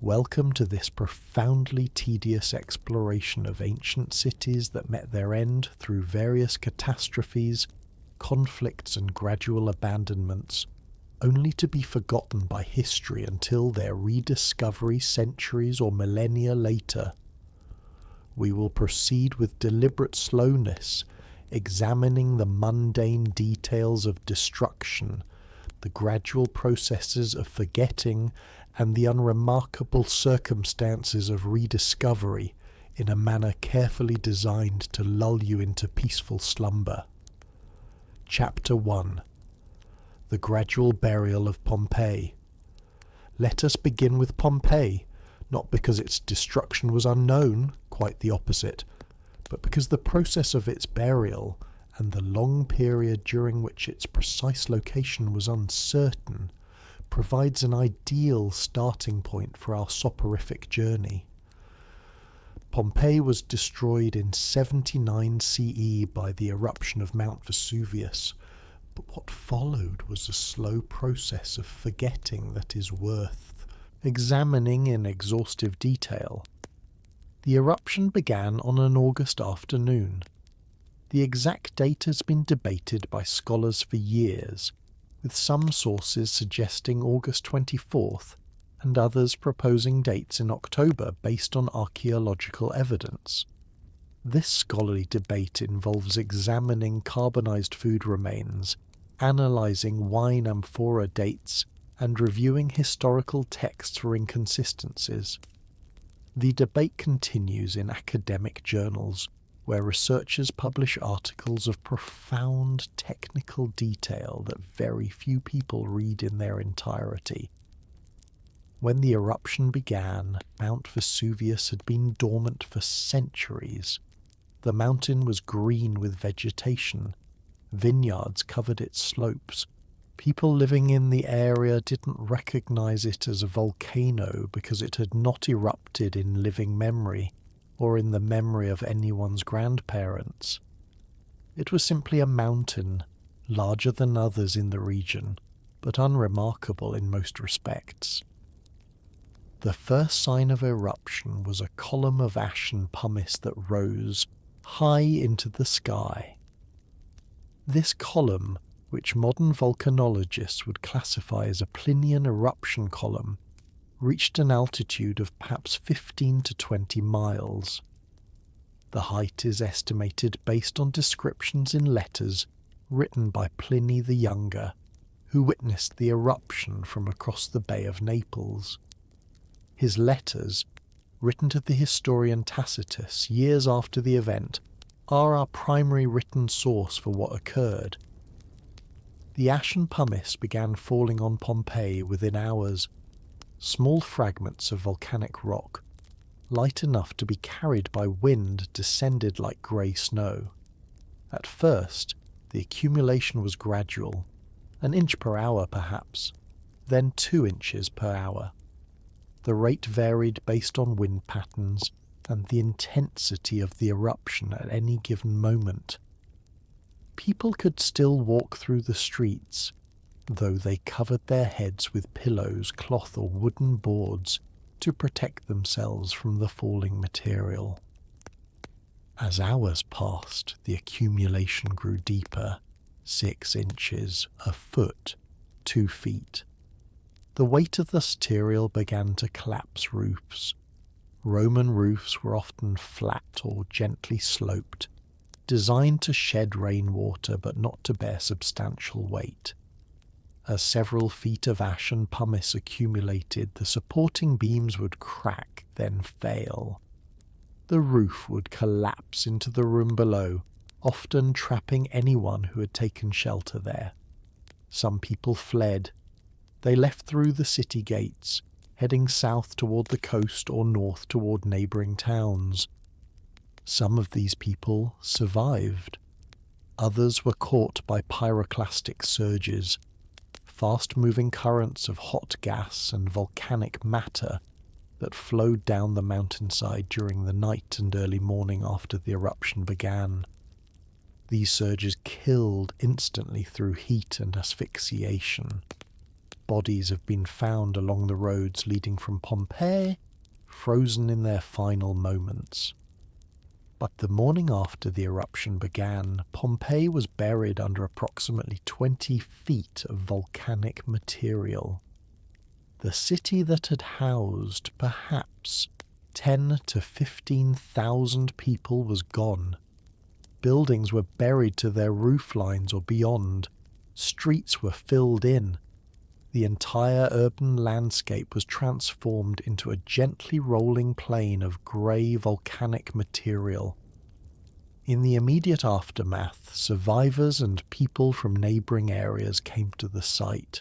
Welcome to this profoundly tedious exploration of ancient cities that met their end through various catastrophes, conflicts and gradual abandonments, only to be forgotten by history until their rediscovery centuries or millennia later. We will proceed with deliberate slowness, examining the mundane details of destruction, the gradual processes of forgetting, and the unremarkable circumstances of rediscovery in a manner carefully designed to lull you into peaceful slumber. Chapter 1. The Gradual Burial of Pompeii. Let us begin with Pompeii, not because its destruction was unknown, quite the opposite, but because the process of its burial and the long period during which its precise location was uncertain provides an ideal starting point for our soporific journey. Pompeii was destroyed in 79 CE by the eruption of Mount Vesuvius, but what followed was a slow process of forgetting that is worth examining in exhaustive detail. The eruption began on an August afternoon. The exact date has been debated by scholars for years, with some sources suggesting August 24th and others proposing dates in October based on archaeological evidence. This scholarly debate involves examining carbonized food remains, analyzing wine amphora dates, and reviewing historical texts for inconsistencies. The debate continues in academic journals, where researchers publish articles of profound technical detail that very few people read in their entirety. When the eruption began, Mount Vesuvius had been dormant for centuries. The mountain was green with vegetation. Vineyards covered its slopes. People living in the area didn't recognize it as a volcano because it had not erupted in living memory, or in the memory of anyone's grandparents. It was simply a mountain, larger than others in the region, but unremarkable in most respects. The first sign of eruption was a column of ash and pumice that rose high into the sky. This column, which modern volcanologists would classify as a Plinian eruption column, reached an altitude of perhaps 15 to 20 miles. The height is estimated based on descriptions in letters written by Pliny the Younger, who witnessed the eruption from across the Bay of Naples. His letters, written to the historian Tacitus years after the event, are our primary written source for what occurred. The ash and pumice began falling on Pompeii within hours. Small fragments of volcanic rock, light enough to be carried by wind, descended like grey snow. At first, the accumulation was gradual, 1 inch per hour perhaps, then 2 inches per hour. The rate varied based on wind patterns and the intensity of the eruption at any given moment. People could still walk through the streets, though they covered their heads with pillows, cloth or wooden boards to protect themselves from the falling material. As hours passed, the accumulation grew deeper, 6 inches, a foot, 2 feet. The weight of the material began to collapse roofs. Roman roofs were often flat or gently sloped, designed to shed rainwater but not to bear substantial weight. As several feet of ash and pumice accumulated, the supporting beams would crack, then fail. The roof would collapse into the room below, often trapping anyone who had taken shelter there. Some people fled. They left through the city gates, heading south toward the coast or north toward neighboring towns. Some of these people survived. Others were caught by pyroclastic surges, fast-moving currents of hot gas and volcanic matter that flowed down the mountainside during the night and early morning after the eruption began. These surges killed instantly through heat and asphyxiation. bodies have been found along the roads leading from Pompeii, frozen in their final moments. But the morning after the eruption began, Pompeii was buried under approximately 20 feet of volcanic material. The city that had housed perhaps 10 to 15,000 people was gone. Buildings were buried to their rooflines or beyond. Streets were filled in. The entire urban landscape was transformed into a gently rolling plain of grey volcanic material. In the immediate aftermath, survivors and people from neighbouring areas came to the site.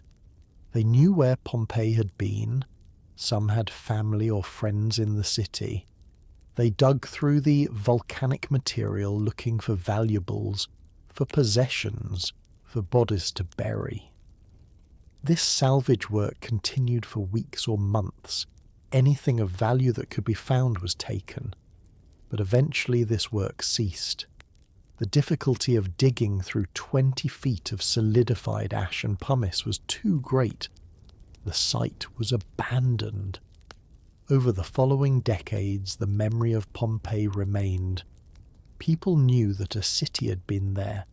They knew where Pompeii had been. Some had family or friends in the city. They dug through the volcanic material looking for valuables, for possessions, for bodies to bury. This salvage work continued for weeks or months. Anything of value that could be found was taken. But eventually this work ceased. The difficulty of digging through 20 feet of solidified ash and pumice was too great. The site was abandoned. Over the following decades, the memory of Pompeii remained. People knew that a city had been there.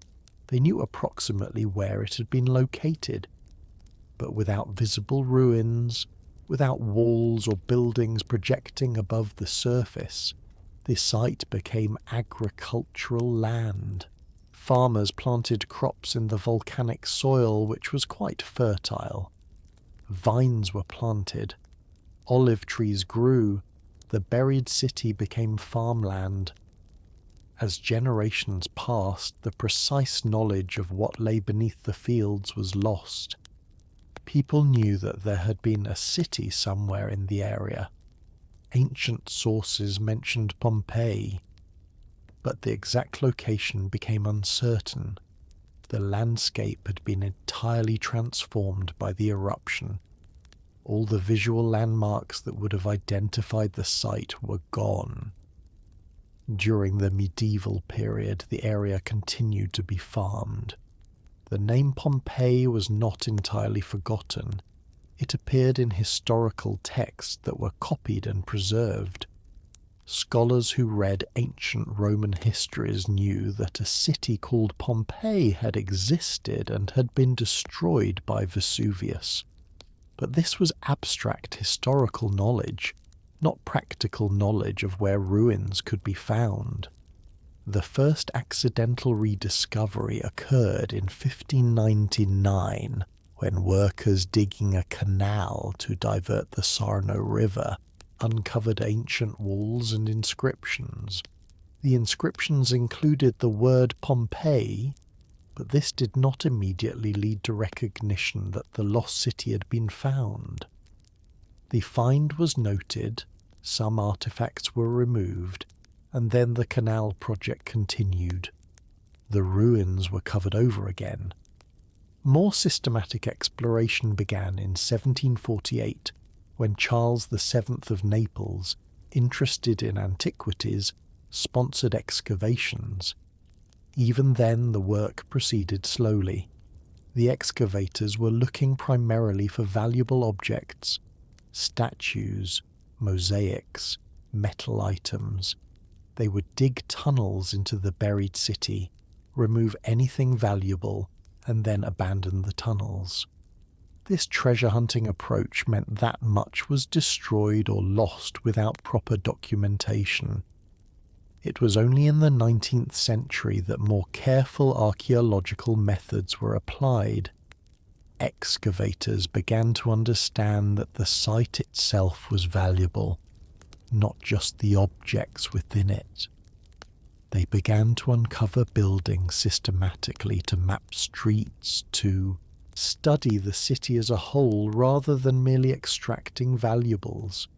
They knew approximately where it had been located. But without visible ruins, without walls or buildings projecting above the surface, the site became agricultural land. Farmers planted crops in the volcanic soil, which was quite fertile. Vines were planted. Olive trees grew. The buried city became farmland. As generations passed, the precise knowledge of what lay beneath the fields was lost. People knew that there had been a city somewhere in the area. Ancient sources mentioned Pompeii, but the exact location became uncertain. The landscape had been entirely transformed by the eruption. All the visual landmarks that would have identified the site were gone. During the medieval period, the area continued to be farmed. The name Pompeii was not entirely forgotten. It appeared in historical texts that were copied and preserved. Scholars who read ancient Roman histories knew that a city called Pompeii had existed and had been destroyed by Vesuvius. But this was abstract historical knowledge, not practical knowledge of where ruins could be found. The first accidental rediscovery occurred in 1599, when workers digging a canal to divert the Sarno River uncovered ancient walls and inscriptions. The inscriptions included the word Pompeii, but this did not immediately lead to recognition that the lost city had been found. The find was noted, some artifacts were removed, and then the canal project continued. The ruins were covered over again. More systematic exploration began in 1748, when Charles VII of Naples, interested in antiquities, sponsored excavations. Even then the work proceeded slowly. The excavators were looking primarily for valuable objects, statues, mosaics, metal items. They would dig tunnels into the buried city, remove anything valuable, and then abandon the tunnels. This treasure-hunting approach meant that much was destroyed or lost without proper documentation. It was only in the 19th century that more careful archaeological methods were applied. Excavators began to understand that the site itself was valuable, not just the objects within it. They began to uncover buildings systematically, to map streets, to study the city as a whole rather than merely extracting valuables.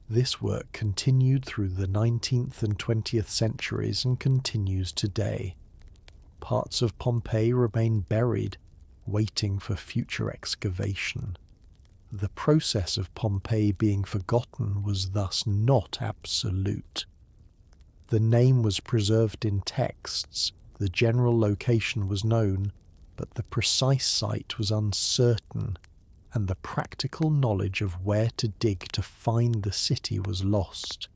This work continued through the 19th and 20th centuries and continues today. Parts of Pompeii remain buried, waiting for future excavation. The process of Pompeii being forgotten was thus not absolute. The name was preserved in texts, the general location was known, but the precise site was uncertain, and the practical knowledge of where to dig to find the city was lost.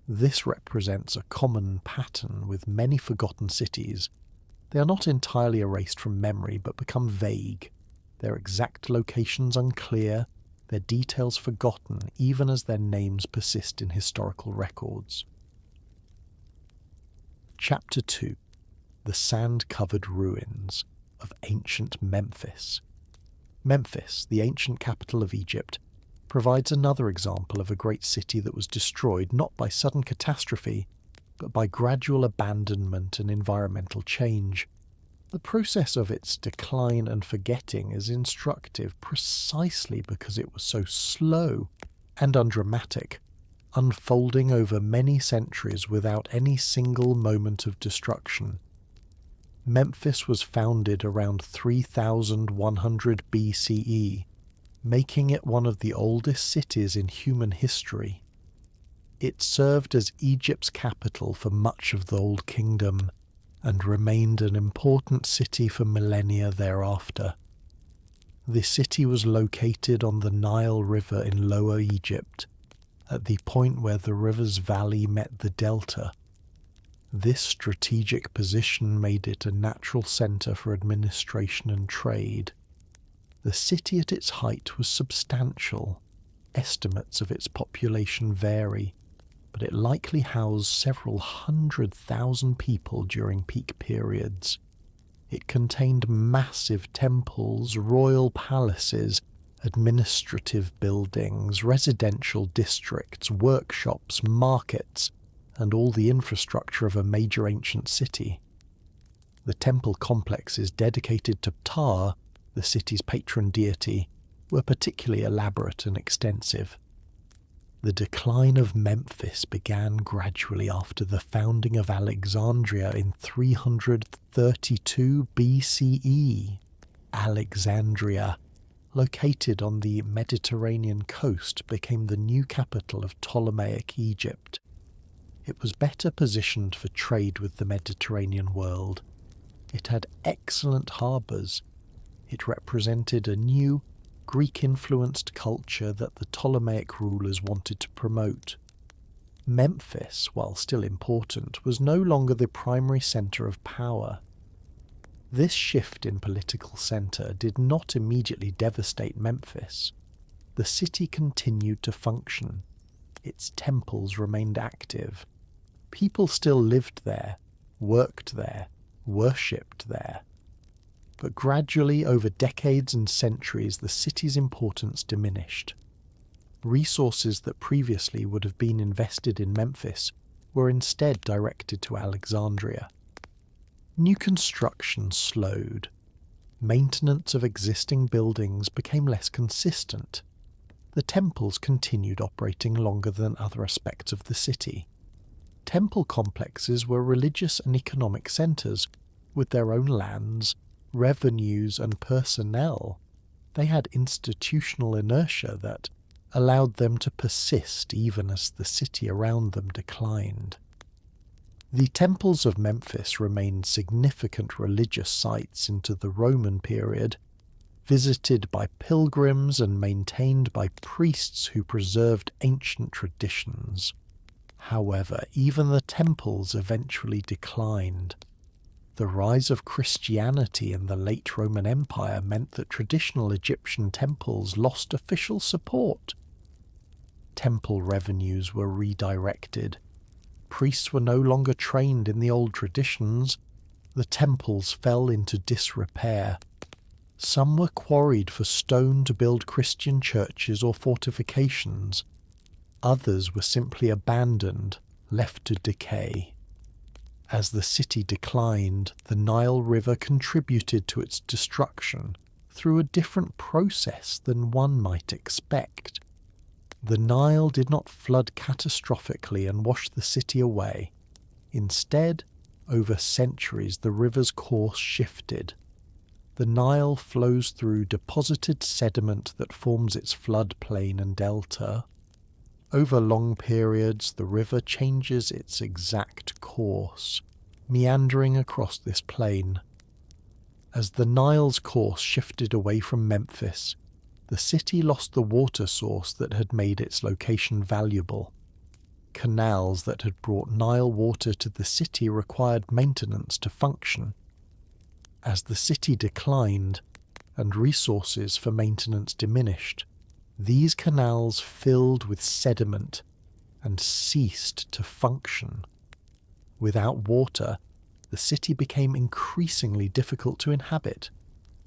This represents a common pattern with many forgotten cities. They are not entirely erased from memory, but become vague, their exact locations unclear, their details forgotten even as their names persist in historical records. Chapter 2. The Sand-Covered Ruins of Ancient Memphis. Memphis, the ancient capital of Egypt, provides another example of a great city that was destroyed not by sudden catastrophe, but by gradual abandonment and environmental change. The process of its decline and forgetting is instructive precisely because it was so slow and undramatic, unfolding over many centuries without any single moment of destruction. Memphis was founded around 3100 BCE, making it one of the oldest cities in human history. It served as Egypt's capital for much of the Old Kingdom, and remained an important city for millennia thereafter. The city was located on the Nile River in Lower Egypt, at the point where the river's valley met the delta. This strategic position made it a natural centre for administration and trade. The city at its height was substantial. Estimates of its population vary, but it likely housed several 100,000 people during peak periods. It contained massive temples, royal palaces, administrative buildings, residential districts, workshops, markets, and all the infrastructure of a major ancient city. The temple complexes dedicated to Ptah, the city's patron deity, were particularly elaborate and extensive. The decline of Memphis began gradually after the founding of Alexandria in 332 BCE. Alexandria, located on the Mediterranean coast, became the new capital of Ptolemaic Egypt. It was better positioned for trade with the Mediterranean world. It had excellent harbours. It represented a new, Greek-influenced culture that the Ptolemaic rulers wanted to promote. Memphis, while still important, was no longer the primary centre of power. This shift in political centre did not immediately devastate Memphis. The city continued to function. Its temples remained active. People still lived there, worked there, worshipped there. But gradually, over decades and centuries, the city's importance diminished. Resources that previously would have been invested in Memphis were instead directed to Alexandria. New construction slowed. Maintenance of existing buildings became less consistent. The temples continued operating longer than other aspects of the city. Temple complexes were religious and economic centres, with their own lands, revenues and personnel. They had institutional inertia that allowed them to persist even as the city around them declined. The temples of Memphis remained significant religious sites into the Roman period, visited by pilgrims and maintained by priests who preserved ancient traditions. However, even the temples eventually declined. The rise of Christianity in the late Roman Empire meant that traditional Egyptian temples lost official support. Temple revenues were redirected. Priests were no longer trained in the old traditions. The temples fell into disrepair. Some were quarried for stone to build Christian churches or fortifications. Others were simply abandoned, left to decay. As the city declined, the Nile River contributed to its destruction through a different process than one might expect. The Nile did not flood catastrophically and wash the city away. Instead, over centuries, the river's course shifted. The Nile flows through deposited sediment that forms its floodplain and delta. Over long periods, the river changes its exact course, meandering across this plain. As the Nile's course shifted away from Memphis, the city lost the water source that had made its location valuable. Canals that had brought Nile water to the city required maintenance to function. As the city declined and resources for maintenance diminished, these canals filled with sediment and ceased to function. Without water, the city became increasingly difficult to inhabit.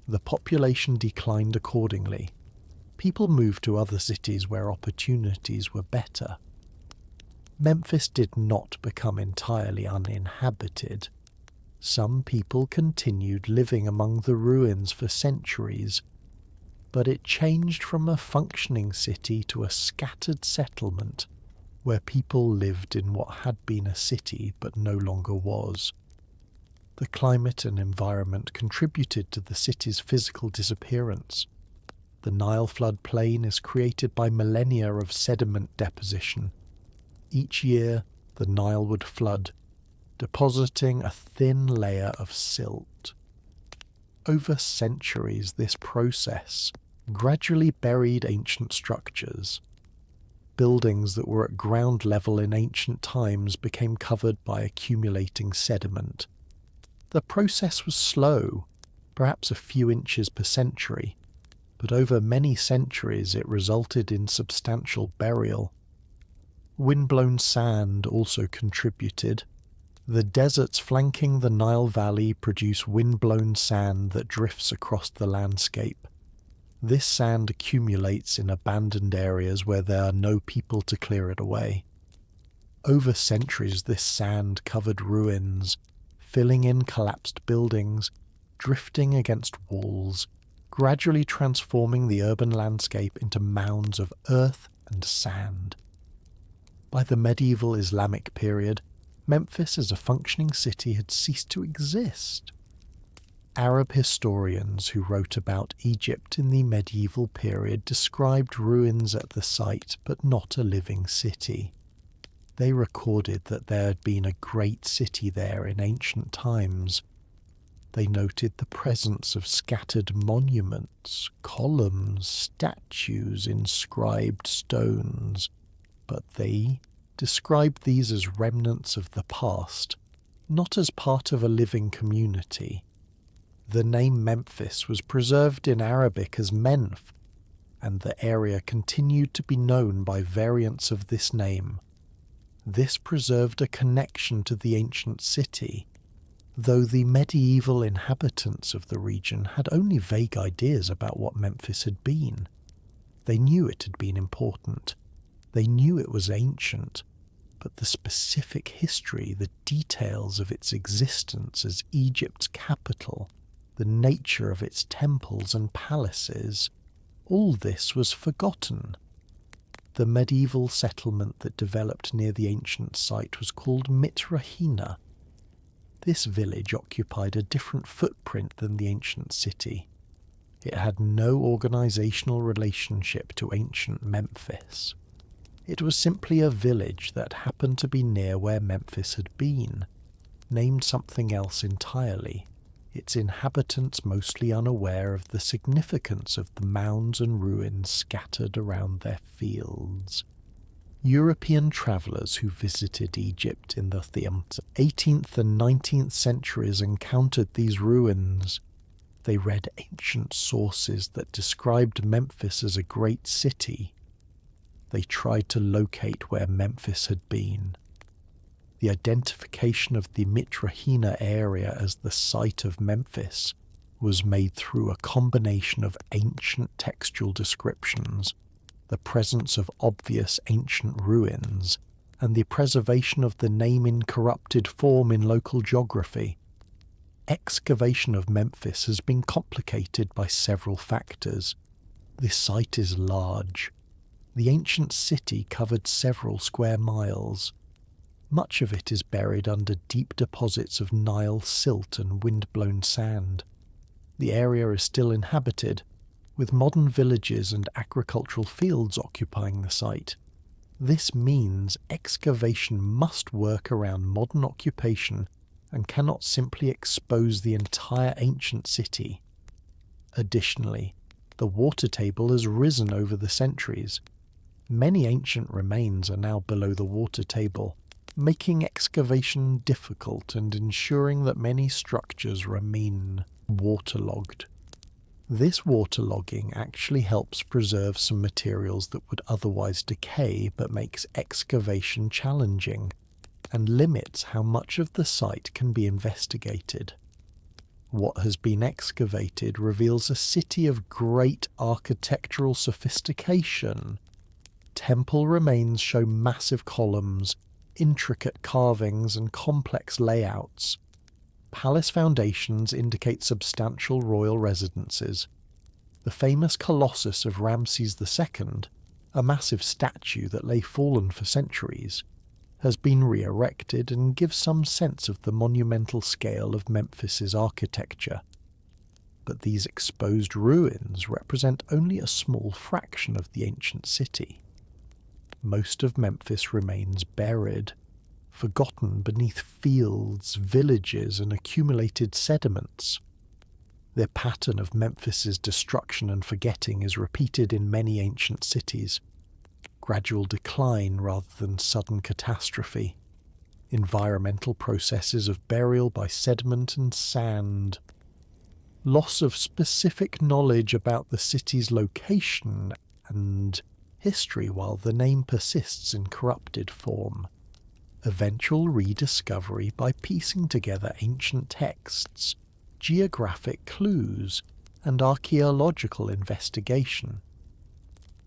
The population declined accordingly. People moved to other cities where opportunities were better. Memphis did not become entirely uninhabited. Some people continued living among the ruins for centuries, but it changed from a functioning city to a scattered settlement where people lived in what had been a city but no longer was. The climate and environment contributed to the city's physical disappearance. The Nile floodplain is created by millennia of sediment deposition. Each year, the Nile would flood, depositing a thin layer of silt. Over centuries, this process gradually buried ancient structures. Buildings that were at ground level in ancient times became covered by accumulating sediment. The process was slow, perhaps a few inches per century, but over many centuries it resulted in substantial burial. Windblown sand also contributed. The deserts flanking the Nile Valley produce windblown sand that drifts across the landscape. This sand accumulates in abandoned areas where there are no people to clear it away. Over centuries, this sand covered ruins, filling in collapsed buildings, drifting against walls, gradually transforming the urban landscape into mounds of earth and sand. By the medieval Islamic period, Memphis as a functioning city had ceased to exist. Arab historians who wrote about Egypt in the medieval period described ruins at the site but not a living city. They recorded that there had been a great city there in ancient times. They noted the presence of scattered monuments, columns, statues, inscribed stones, but they described these as remnants of the past, not as part of a living community. The name Memphis was preserved in Arabic as Menf, and the area continued to be known by variants of this name. This preserved a connection to the ancient city, though the medieval inhabitants of the region had only vague ideas about what Memphis had been. They knew it had been important. They knew it was ancient, but the specific history, the details of its existence as Egypt's capital, the nature of its temples and palaces, all this was forgotten. The medieval settlement that developed near the ancient site was called Mitrahina. This village occupied a different footprint than the ancient city. It had no organizational relationship to ancient Memphis. It was simply a village that happened to be near where Memphis had been, named something else entirely, its inhabitants mostly unaware of the significance of the mounds and ruins scattered around their fields. European travellers who visited Egypt in the 18th and 19th centuries encountered these ruins. They read ancient sources that described Memphis as a great city. They tried to locate where Memphis had been. The identification of the Mitrahina area as the site of Memphis was made through a combination of ancient textual descriptions, the presence of obvious ancient ruins, and the preservation of the name in corrupted form in local geography. Excavation of Memphis has been complicated by several factors. The site is large. The ancient city covered several square miles. Much of it is buried under deep deposits of Nile silt and wind-blown sand. The area is still inhabited, with modern villages and agricultural fields occupying the site. This means excavation must work around modern occupation and cannot simply expose the entire ancient city. Additionally, The water table has risen over the centuries. Many ancient remains are now below the water table, making excavation difficult and ensuring that many structures remain waterlogged. This waterlogging actually helps preserve some materials that would otherwise decay, but makes excavation challenging and limits how much of the site can be investigated. What has been excavated reveals a city of great architectural sophistication. Temple remains show massive columns, intricate carvings, and complex layouts. Palace foundations indicate substantial royal residences. The famous Colossus of Ramses II, a massive statue that lay fallen for centuries, has been re-erected and gives some sense of the monumental scale of Memphis's architecture. But these exposed ruins represent only a small fraction of the ancient city. Most of Memphis remains buried, forgotten beneath fields, villages, and accumulated sediments. The pattern of Memphis's destruction and forgetting is repeated in many ancient cities. Gradual decline rather than sudden catastrophe. Environmental processes of burial by sediment and sand. Loss of specific knowledge about the city's location and history while the name persists in corrupted form. Eventual rediscovery by piecing together ancient texts, geographic clues, and archaeological investigation.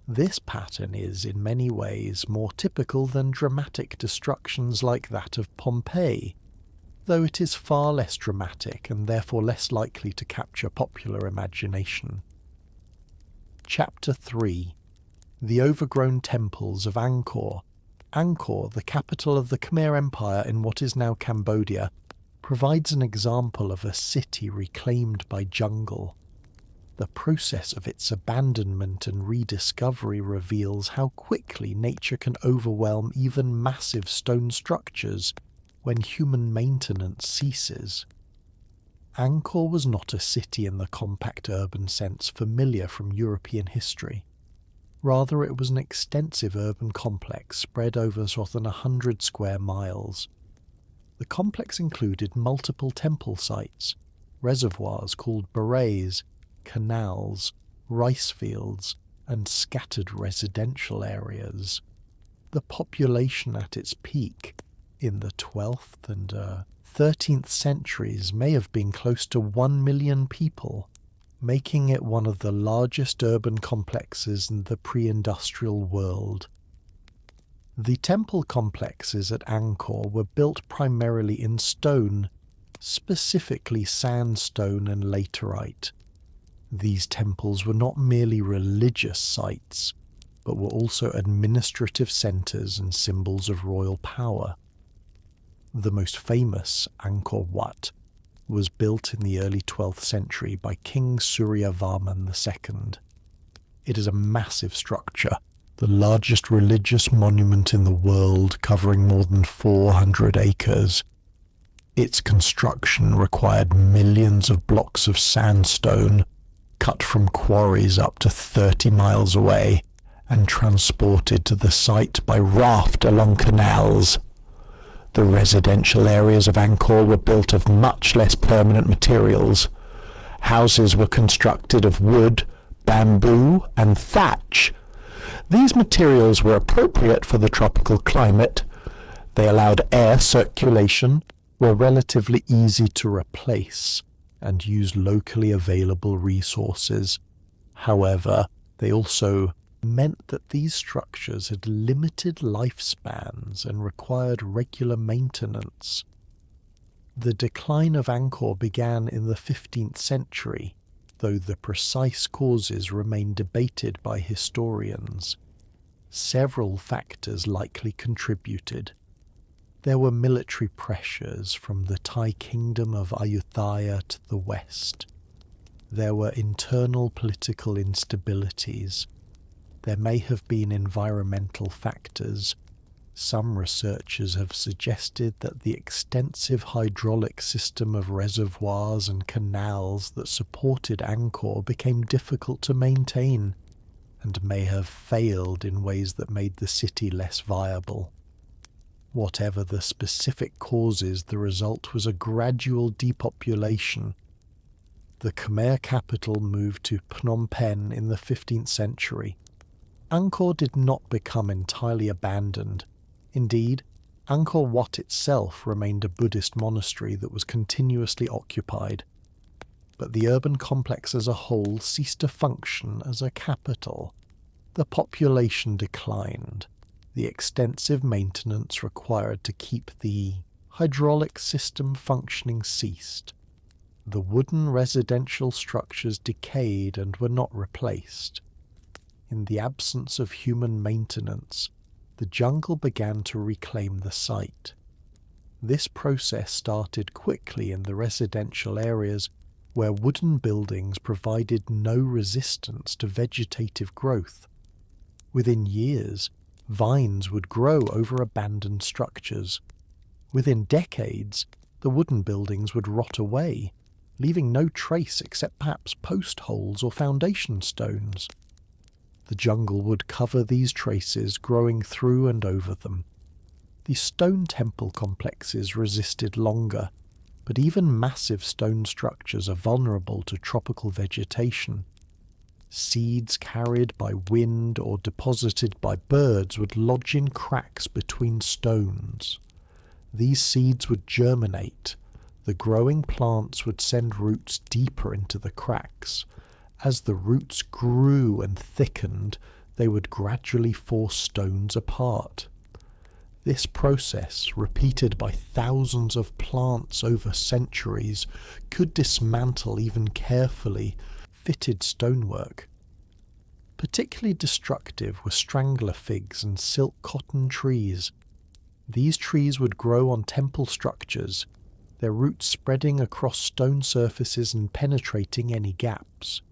This pattern is, in many ways, more typical than dramatic destructions like that of Pompeii, though it is far less dramatic and therefore less likely to capture popular imagination. Chapter 3. The Overgrown Temples of Angkor. Angkor, the capital of the Khmer Empire in what is now Cambodia, provides an example of a city reclaimed by jungle. The process of its abandonment and rediscovery reveals how quickly nature can overwhelm even massive stone structures when human maintenance ceases. Angkor was not a city in the compact urban sense familiar from European history. Rather, it was an extensive urban complex spread over more than 100 square miles. The complex included multiple temple sites, reservoirs called barays, canals, rice fields, and scattered residential areas. The population at its peak, in the 12th and 13th centuries, may have been close to 1 million people, making it one of the largest urban complexes in the pre-industrial world. The temple complexes at Angkor were built primarily in stone, specifically sandstone and laterite. These temples were not merely religious sites, but were also administrative centers and symbols of royal power. The most famous, Angkor Wat, was built in the early 12th century by King Suryavarman II. It is a massive structure, the largest religious monument in the world, covering more than 400 acres. Its construction required millions of blocks of sandstone, cut from quarries up to 30 miles away, and transported to the site by raft along canals. The residential areas of Angkor were built of much less permanent materials. Houses were constructed of wood, bamboo, and thatch. These materials were appropriate for the tropical climate. They allowed air circulation, were relatively easy to replace, and used locally available resources. However, they also meant that these structures had limited lifespans and required regular maintenance. The decline of Angkor began in the 15th century, though the precise causes remain debated by historians. Several factors likely contributed. There were military pressures from the Thai kingdom of Ayutthaya to the west. There were internal political instabilities. There may have been environmental factors. Some researchers have suggested that the extensive hydraulic system of reservoirs and canals that supported Angkor became difficult to maintain and may have failed in ways that made the city less viable. Whatever the specific causes, the result was a gradual depopulation. The Khmer capital moved to Phnom Penh in the 15th century. Angkor did not become entirely abandoned. Indeed, Angkor Wat itself remained a Buddhist monastery that was continuously occupied. But the urban complex as a whole ceased to function as a capital. The population declined. The extensive maintenance required to keep the hydraulic system functioning ceased. The wooden residential structures decayed and were not replaced. In the absence of human maintenance, the jungle began to reclaim the site. This process started quickly in the residential areas where wooden buildings provided no resistance to vegetative growth. Within years, vines would grow over abandoned structures. Within decades, the wooden buildings would rot away, leaving no trace except perhaps post holes or foundation stones. The jungle would cover these traces, growing through and over them. The stone temple complexes resisted longer, but even massive stone structures are vulnerable to tropical vegetation. Seeds carried by wind or deposited by birds would lodge in cracks between stones. These seeds would germinate. The growing plants would send roots deeper into the cracks. As the roots grew and thickened, they would gradually force stones apart. This process, repeated by thousands of plants over centuries, could dismantle even carefully fitted stonework. Particularly destructive were strangler figs and silk cotton trees. These trees would grow on temple structures, their roots spreading across stone surfaces and penetrating any gaps.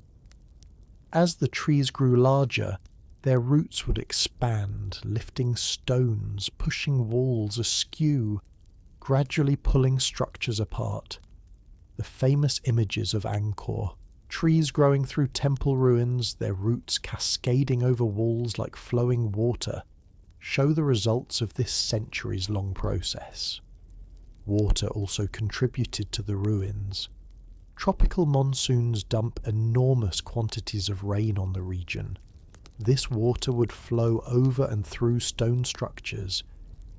As the trees grew larger, their roots would expand, lifting stones, pushing walls askew, gradually pulling structures apart. The famous images of Angkor, trees growing through temple ruins, their roots cascading over walls like flowing water, show the results of this centuries-long process. Water also contributed to the ruins. Tropical monsoons dump enormous quantities of rain on the region. This water would flow over and through stone structures.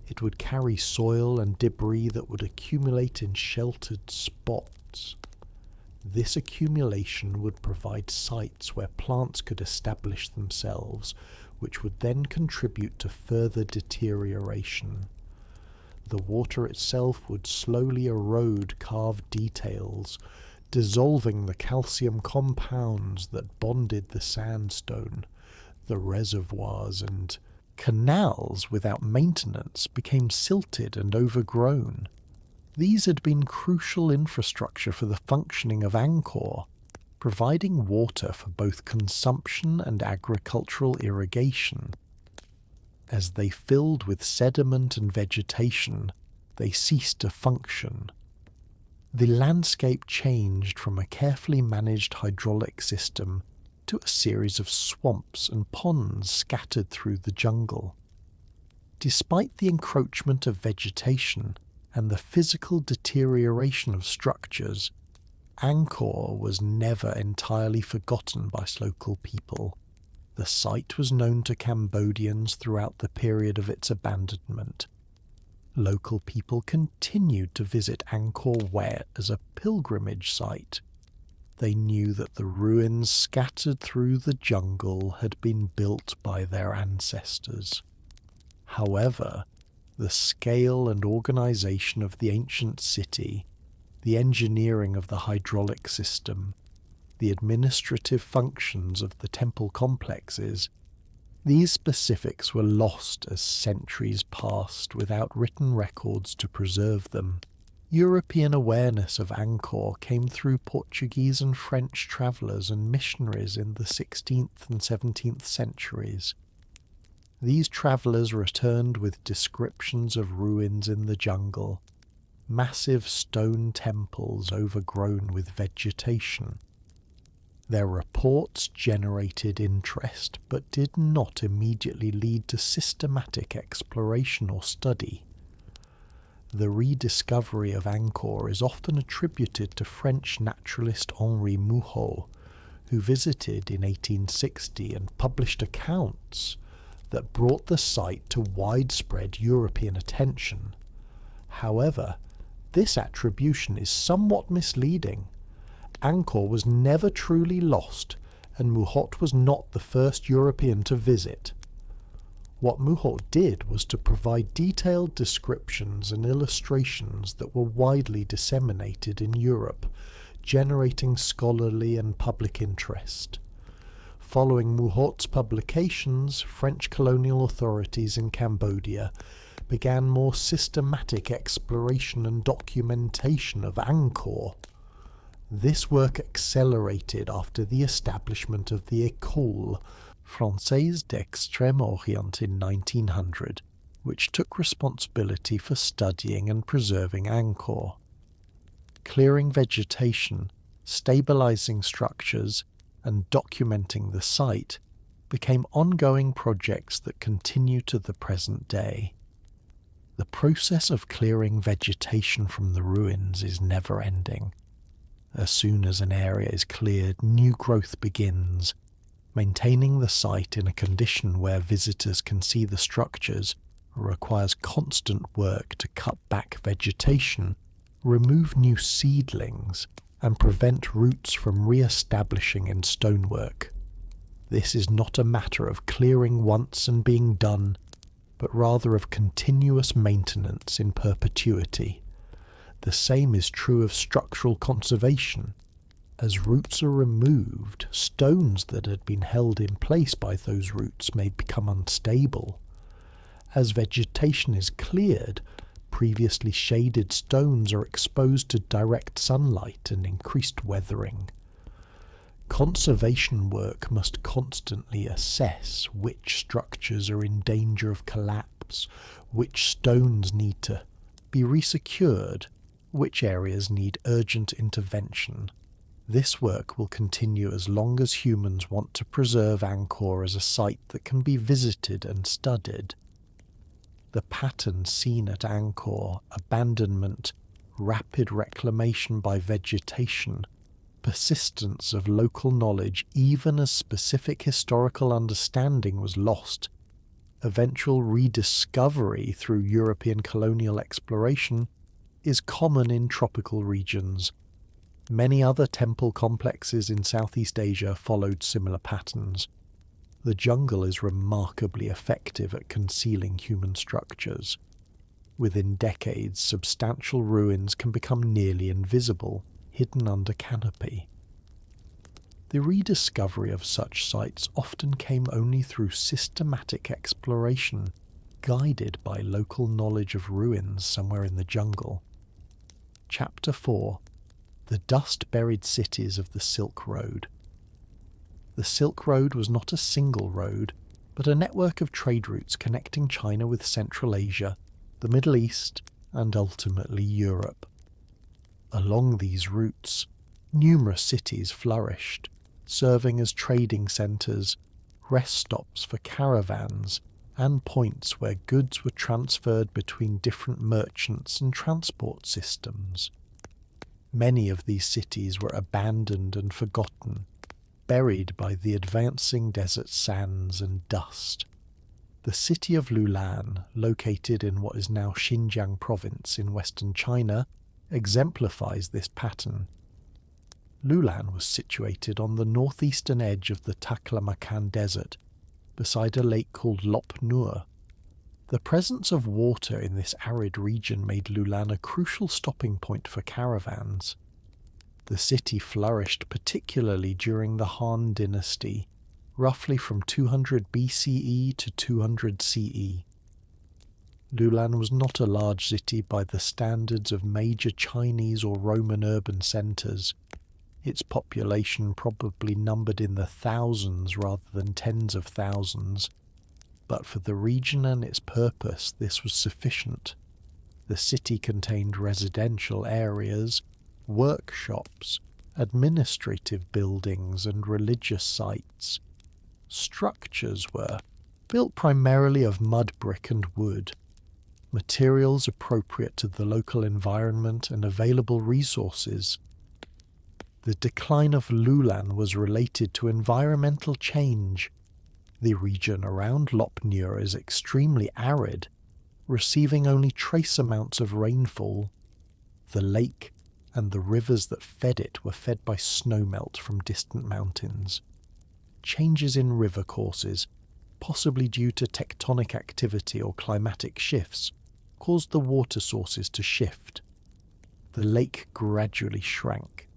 It would carry soil and debris that would accumulate in sheltered spots. This accumulation would provide sites where plants could establish themselves, which would then contribute to further deterioration. The water itself would slowly erode carved details, dissolving the calcium compounds that bonded the sandstone. The reservoirs and canals, without maintenance, became silted and overgrown. These had been crucial infrastructure for the functioning of Angkor, providing water for both consumption and agricultural irrigation. As they filled with sediment and vegetation, they ceased to function. The landscape changed from a carefully managed hydraulic system to a series of swamps and ponds scattered through the jungle. Despite the encroachment of vegetation and the physical deterioration of structures, Angkor was never entirely forgotten by local people. The site was known to Cambodians throughout the period of its abandonment. Local people continued to visit Angkor Wat as a pilgrimage site. They knew that the ruins scattered through the jungle had been built by their ancestors. However, the scale and organization of the ancient city, the engineering of the hydraulic system, the administrative functions of the temple complexes, these specifics were lost as centuries passed without written records to preserve them. European awareness of Angkor came through Portuguese and French travellers and missionaries in the 16th and 17th centuries. These travellers returned with descriptions of ruins in the jungle, massive stone temples overgrown with vegetation. Their reports generated interest, but did not immediately lead to systematic exploration or study. The rediscovery of Angkor is often attributed to French naturalist Henri Mouhot, who visited in 1860 and published accounts that brought the site to widespread European attention. However, this attribution is somewhat misleading. Angkor was never truly lost, and Mouhot was not the first European to visit. What Mouhot did was to provide detailed descriptions and illustrations that were widely disseminated in Europe, generating scholarly and public interest. Following Mouhot's publications, French colonial authorities in Cambodia began more systematic exploration and documentation of Angkor. This work accelerated after the establishment of the École Française d'Extrême-Orient in 1900, which took responsibility for studying and preserving Angkor. Clearing vegetation, stabilizing structures, and documenting the site became ongoing projects that continue to the present day. The process of clearing vegetation from the ruins is never-ending. As soon as an area is cleared, new growth begins. Maintaining the site in a condition where visitors can see the structures requires constant work to cut back vegetation, remove new seedlings, and prevent roots from re-establishing in stonework. This is not a matter of clearing once and being done, but rather of continuous maintenance in perpetuity. The same is true of structural conservation. As roots are removed, stones that had been held in place by those roots may become unstable. As vegetation is cleared, previously shaded stones are exposed to direct sunlight and increased weathering. Conservation work must constantly assess which structures are in danger of collapse, which stones need to be resecured, which areas need urgent intervention. This work will continue as long as humans want to preserve Angkor as a site that can be visited and studied. The pattern seen at Angkor, abandonment, rapid reclamation by vegetation, persistence of local knowledge even as specific historical understanding was lost, eventual rediscovery through European colonial exploration, is common in tropical regions. Many other temple complexes in Southeast Asia followed similar patterns. The jungle is remarkably effective at concealing human structures. Within decades, substantial ruins can become nearly invisible, hidden under canopy. The rediscovery of such sites often came only through systematic exploration, guided by local knowledge of ruins somewhere in the jungle. Chapter 4: The dust-buried cities of the Silk Road. The Silk Road was not a single road, but a network of trade routes connecting China with Central Asia, the Middle East, and ultimately Europe. Along these routes, numerous cities flourished, serving as trading centres, rest stops for caravans, and points where goods were transferred between different merchants and transport systems. Many of these cities were abandoned and forgotten, buried by the advancing desert sands and dust. The city of Lulan, located in what is now Xinjiang province in western China, exemplifies this pattern. Lulan was situated on the northeastern edge of the Taklamakan Desert, beside a lake called Lop Nur. The presence of water in this arid region made Lulan a crucial stopping point for caravans. The city flourished particularly during the Han Dynasty, roughly from 200 BCE to 200 CE. Lulan was not a large city by the standards of major Chinese or Roman urban centres. Its population probably numbered in the thousands rather than tens of thousands, but for the region and its purpose this was sufficient. The city contained residential areas, workshops, administrative buildings and religious sites. Structures were built primarily of mud brick and wood, materials appropriate to the local environment and available resources. The decline of Lulan was related to environmental change. The region around Lop Nur is extremely arid, receiving only trace amounts of rainfall. The lake and the rivers that fed it were fed by snowmelt from distant mountains. Changes in river courses, possibly due to tectonic activity or climatic shifts, caused the water sources to shift. The lake gradually shrank.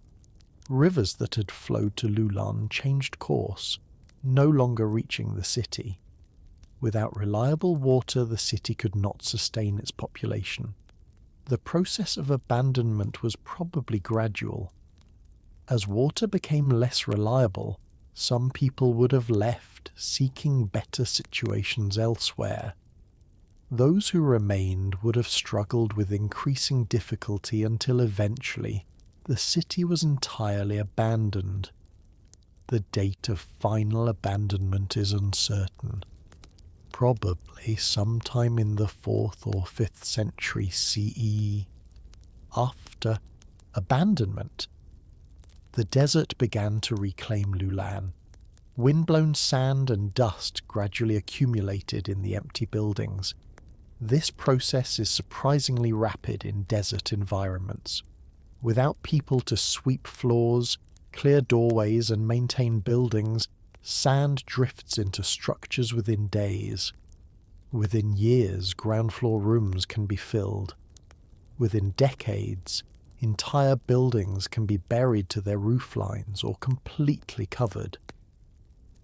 Rivers that had flowed to Lulan changed course, no longer reaching the city. Without reliable water, the city could not sustain its population. The process of abandonment was probably gradual. As water became less reliable, some people would have left, seeking better situations elsewhere. Those who remained would have struggled with increasing difficulty until eventually the city was entirely abandoned. The date of final abandonment is uncertain. Probably sometime in the 4th or 5th century CE. After abandonment, the desert began to reclaim Lulan. Windblown sand and dust gradually accumulated in the empty buildings. This process is surprisingly rapid in desert environments. Without people to sweep floors, clear doorways and maintain buildings, sand drifts into structures within days. Within years, ground floor rooms can be filled. Within decades, entire buildings can be buried to their roof lines or completely covered.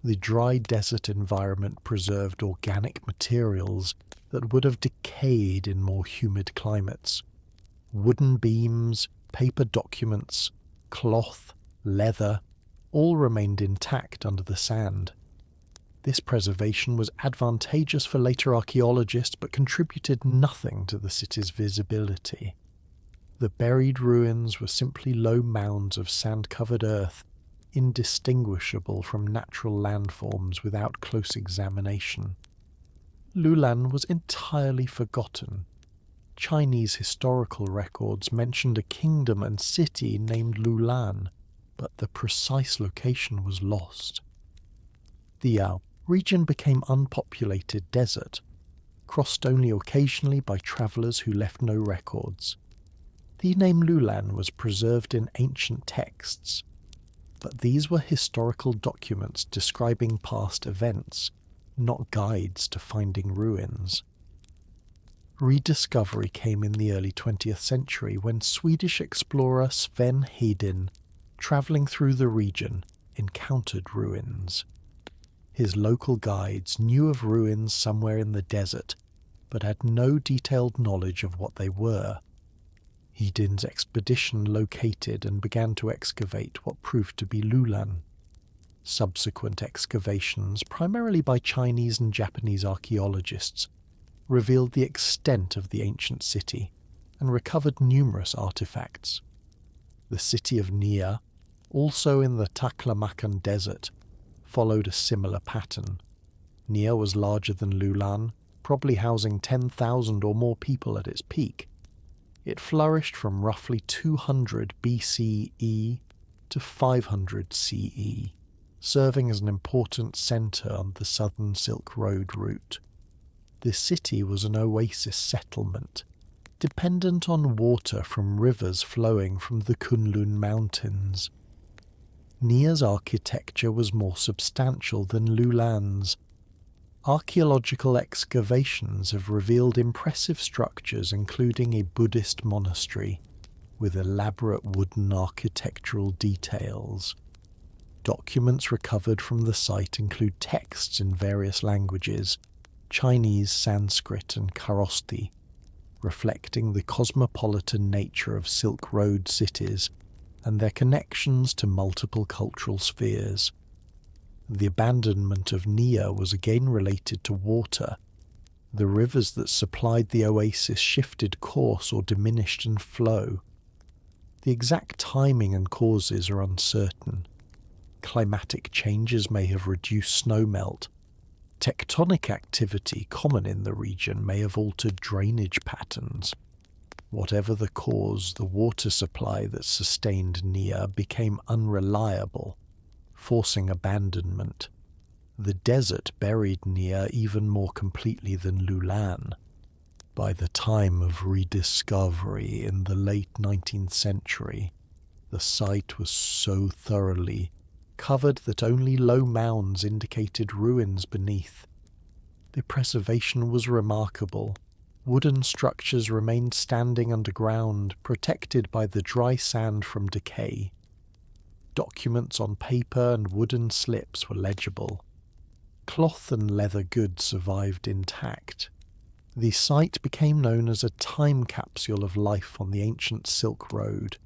The dry desert environment preserved organic materials that would have decayed in more humid climates. Wooden beams, paper documents, cloth, leather, all remained intact under the sand. This preservation was advantageous for later archaeologists but contributed nothing to the city's visibility. The buried ruins were simply low mounds of sand-covered earth, indistinguishable from natural landforms without close examination. Lulan was entirely forgotten. Chinese historical records mentioned a kingdom and city named Lulan, but the precise location was lost. The region became unpopulated desert, crossed only occasionally by travellers who left no records. The name Lulan was preserved in ancient texts, but these were historical documents describing past events, not guides to finding ruins. Rediscovery came in the early 20th century when Swedish explorer Sven Hedin, travelling through the region, encountered ruins. His local guides knew of ruins somewhere in the desert, but had no detailed knowledge of what they were. Hedin's expedition located and began to excavate what proved to be Lulan. Subsequent excavations, primarily by Chinese and Japanese archaeologists, revealed the extent of the ancient city and recovered numerous artifacts. The city of Nia, also in the Taklamakan Desert, followed a similar pattern. Nia was larger than Lulan, probably housing 10,000 or more people at its peak. It flourished from roughly 200 BCE to 500 CE, serving as an important centre on the Southern Silk Road route. The city was an oasis settlement, dependent on water from rivers flowing from the Kunlun Mountains. Nia's architecture was more substantial than Lulan's. Archaeological excavations have revealed impressive structures including a Buddhist monastery with elaborate wooden architectural details. Documents recovered from the site include texts in various languages, Chinese, Sanskrit and Kharosthi, reflecting the cosmopolitan nature of Silk Road cities and their connections to multiple cultural spheres. The abandonment of Nia was again related to water. The rivers that supplied the oasis shifted course or diminished in flow. The exact timing and causes are uncertain. Climatic changes may have reduced snowmelt. Tectonic activity common in the region may have altered drainage patterns. Whatever the cause, the water supply that sustained Nia became unreliable, forcing abandonment. The desert buried Nia even more completely than Lulan. By the time of rediscovery in the late 19th century, the site was so thoroughly covered that only low mounds indicated ruins beneath. The preservation was remarkable. Wooden structures remained standing underground, protected by the dry sand from decay. Documents on paper and wooden slips were legible. Cloth and leather goods survived intact. The site became known as a time capsule of life on the ancient Silk Road.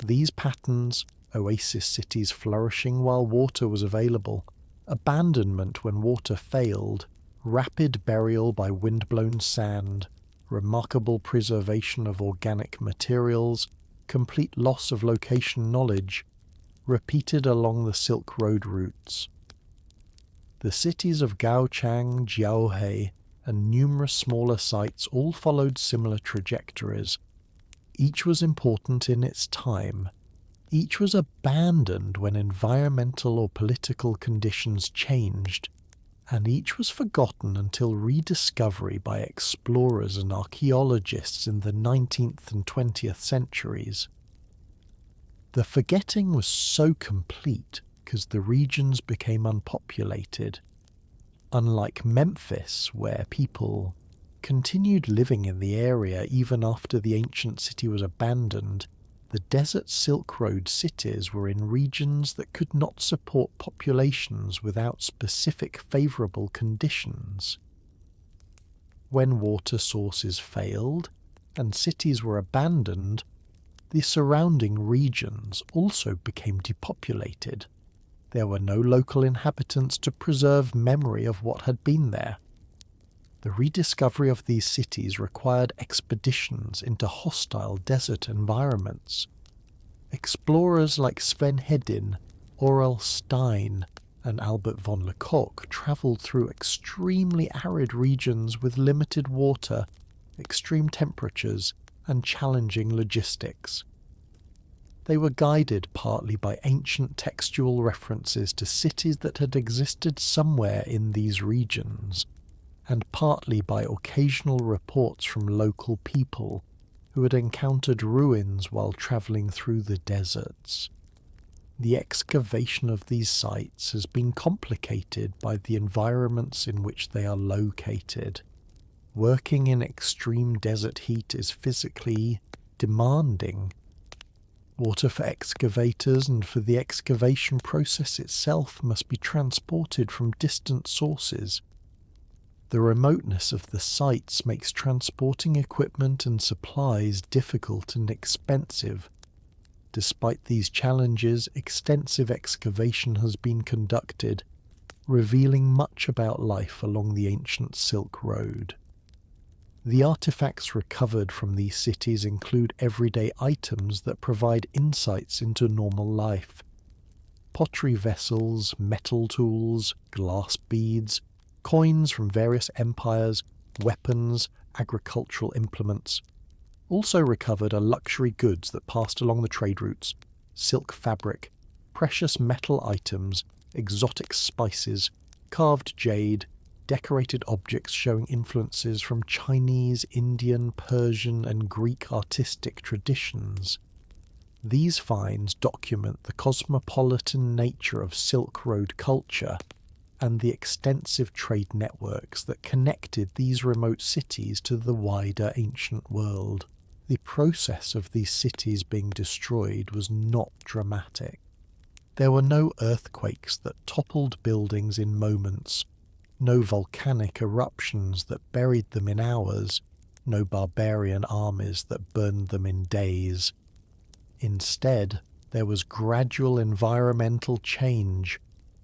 These patterns, oasis cities flourishing while water was available, abandonment when water failed, rapid burial by wind-blown sand, remarkable preservation of organic materials, complete loss of location knowledge, repeated along the Silk Road routes. The cities of Gaochang, Jiaohe, and numerous smaller sites all followed similar trajectories. Each was important in its time. Each was abandoned when environmental or political conditions changed, and each was forgotten until rediscovery by explorers and archaeologists in the 19th and 20th centuries. The forgetting was so complete because the regions became unpopulated. Unlike Memphis, where people continued living in the area even after the ancient city was abandoned, the desert Silk Road cities were in regions that could not support populations without specific favourable conditions. When water sources failed and cities were abandoned, the surrounding regions also became depopulated. There were no local inhabitants to preserve memory of what had been there. The rediscovery of these cities required expeditions into hostile desert environments. Explorers like Sven Hedin, Aurel Stein, and Albert von Lecoq travelled through extremely arid regions with limited water, extreme temperatures, and challenging logistics. They were guided partly by ancient textual references to cities that had existed somewhere in these regions, and partly by occasional reports from local people who had encountered ruins while travelling through the deserts. The excavation of these sites has been complicated by the environments in which they are located. Working in extreme desert heat is physically demanding. Water for excavators and for the excavation process itself must be transported from distant sources. The remoteness of the sites makes transporting equipment and supplies difficult and expensive. Despite these challenges, extensive excavation has been conducted, revealing much about life along the ancient Silk Road. The artifacts recovered from these cities include everyday items that provide insights into normal life. Pottery vessels, metal tools, glass beads, coins from various empires, weapons, agricultural implements. Also recovered are luxury goods that passed along the trade routes, silk fabric, precious metal items, exotic spices, carved jade, decorated objects showing influences from Chinese, Indian, Persian, and Greek artistic traditions. These finds document the cosmopolitan nature of Silk Road culture and the extensive trade networks that connected these remote cities to the wider ancient world. The process of these cities being destroyed was not dramatic. There were no earthquakes that toppled buildings in moments, no volcanic eruptions that buried them in hours, no barbarian armies that burned them in days. Instead, there was gradual environmental change,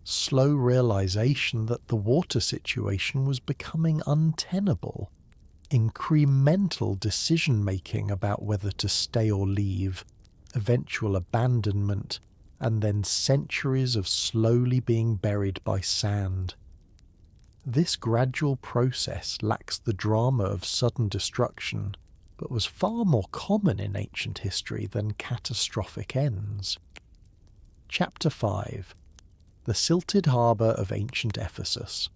slow realization that the water situation was becoming untenable, incremental decision-making about whether to stay or leave, eventual abandonment, and then centuries of slowly being buried by sand. This gradual process lacks the drama of sudden destruction, but was far more common in ancient history than catastrophic ends. Chapter 5. The Silted Harbour of Ancient Ephesus.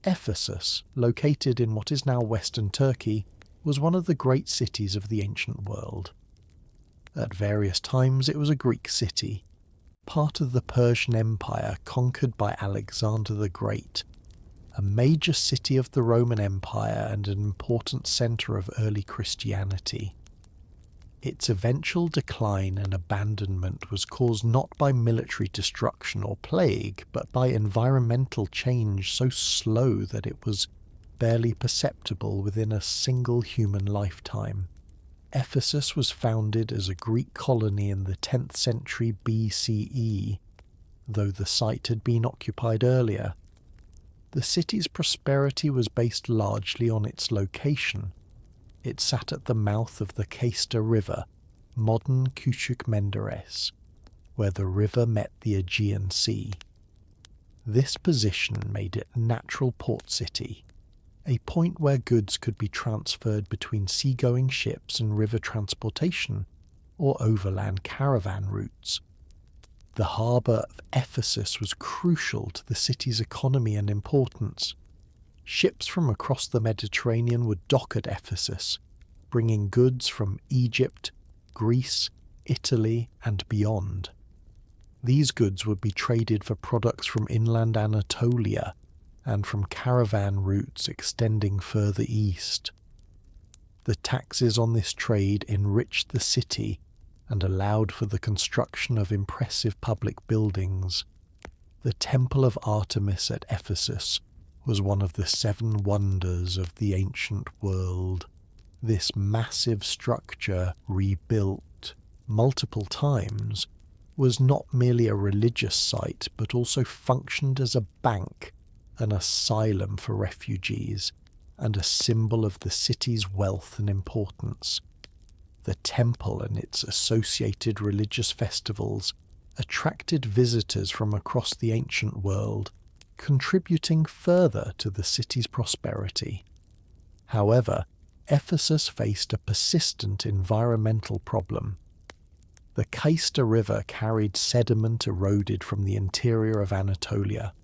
Ephesus, located in what is now western Turkey, was one of the great cities of the ancient world. At various times it was a Greek city, part of the Persian Empire conquered by Alexander the Great, a major city of the Roman Empire and an important centre of early Christianity. Its eventual decline and abandonment was caused not by military destruction or plague, but by environmental change so slow that it was barely perceptible within a single human lifetime. Ephesus was founded as a Greek colony in the 10th century BCE, though the site had been occupied earlier. The city's prosperity was based largely on its location. It sat at the mouth of the Cayster River, modern Küçük Menderes, where the river met the Aegean Sea. This position made it a natural port city, a point where goods could be transferred between seagoing ships and river transportation, or overland caravan routes. The harbour of Ephesus was crucial to the city's economy and importance. Ships from across the Mediterranean would dock at Ephesus, bringing goods from Egypt, Greece, Italy, and beyond. These goods would be traded for products from inland Anatolia and from caravan routes extending further east. The taxes on this trade enriched the city and allowed for the construction of impressive public buildings. The Temple of Artemis at Ephesus was one of the 7 wonders of the ancient world. This massive structure, rebuilt multiple times, was not merely a religious site but also functioned as a bank, an asylum for refugees, and a symbol of the city's wealth and importance. The temple and its associated religious festivals attracted visitors from across the ancient world, contributing further to the city's prosperity. However, Ephesus faced a persistent environmental problem. The Cayster River carried sediment eroded from the interior of Anatolia.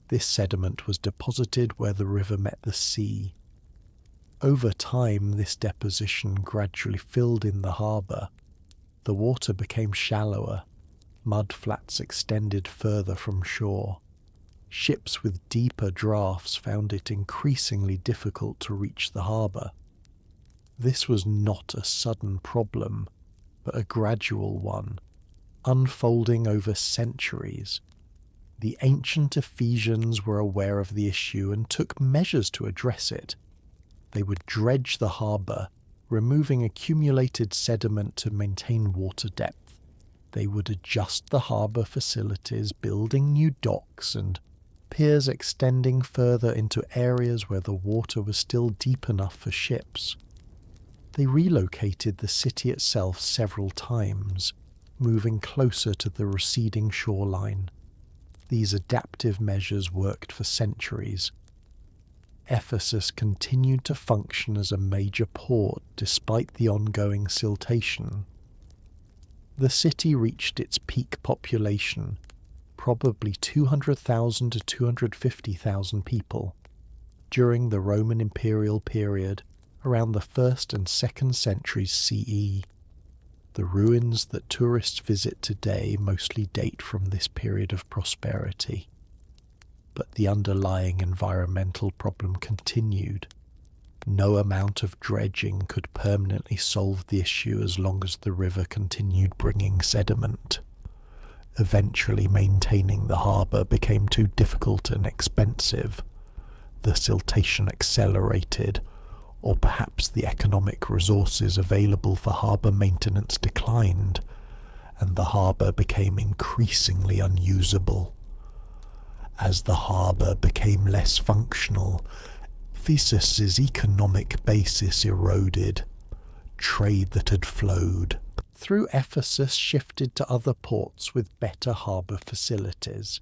This sediment was deposited where the river met the sea. Over time, this deposition gradually filled in the harbour. The water became shallower. Mudflats extended further from shore. Ships with deeper drafts found it increasingly difficult to reach the harbour. This was not a sudden problem, but a gradual one, unfolding over centuries. The ancient Ephesians were aware of the issue and took measures to address it. They would dredge the harbour, removing accumulated sediment to maintain water depth. They would adjust the harbour facilities, building new docks and piers extending further into areas where the water was still deep enough for ships. They relocated the city itself several times, moving closer to the receding shoreline. These adaptive measures worked for centuries. Ephesus continued to function as a major port despite the ongoing siltation. The city reached its peak population, probably 200,000 to 250,000 people, during the Roman imperial period around the 1st and 2nd centuries CE. The ruins that tourists visit today mostly date from this period of prosperity. But the underlying environmental problem continued. No amount of dredging could permanently solve the issue as long as the river continued bringing sediment. Eventually, maintaining the harbour became too difficult and expensive. The siltation accelerated, or perhaps the economic resources available for harbour maintenance declined, and the harbour became increasingly unusable. As the harbour became less functional, Ephesus's economic basis eroded. Trade that had flowed through Ephesus shifted to other ports with better harbour facilities.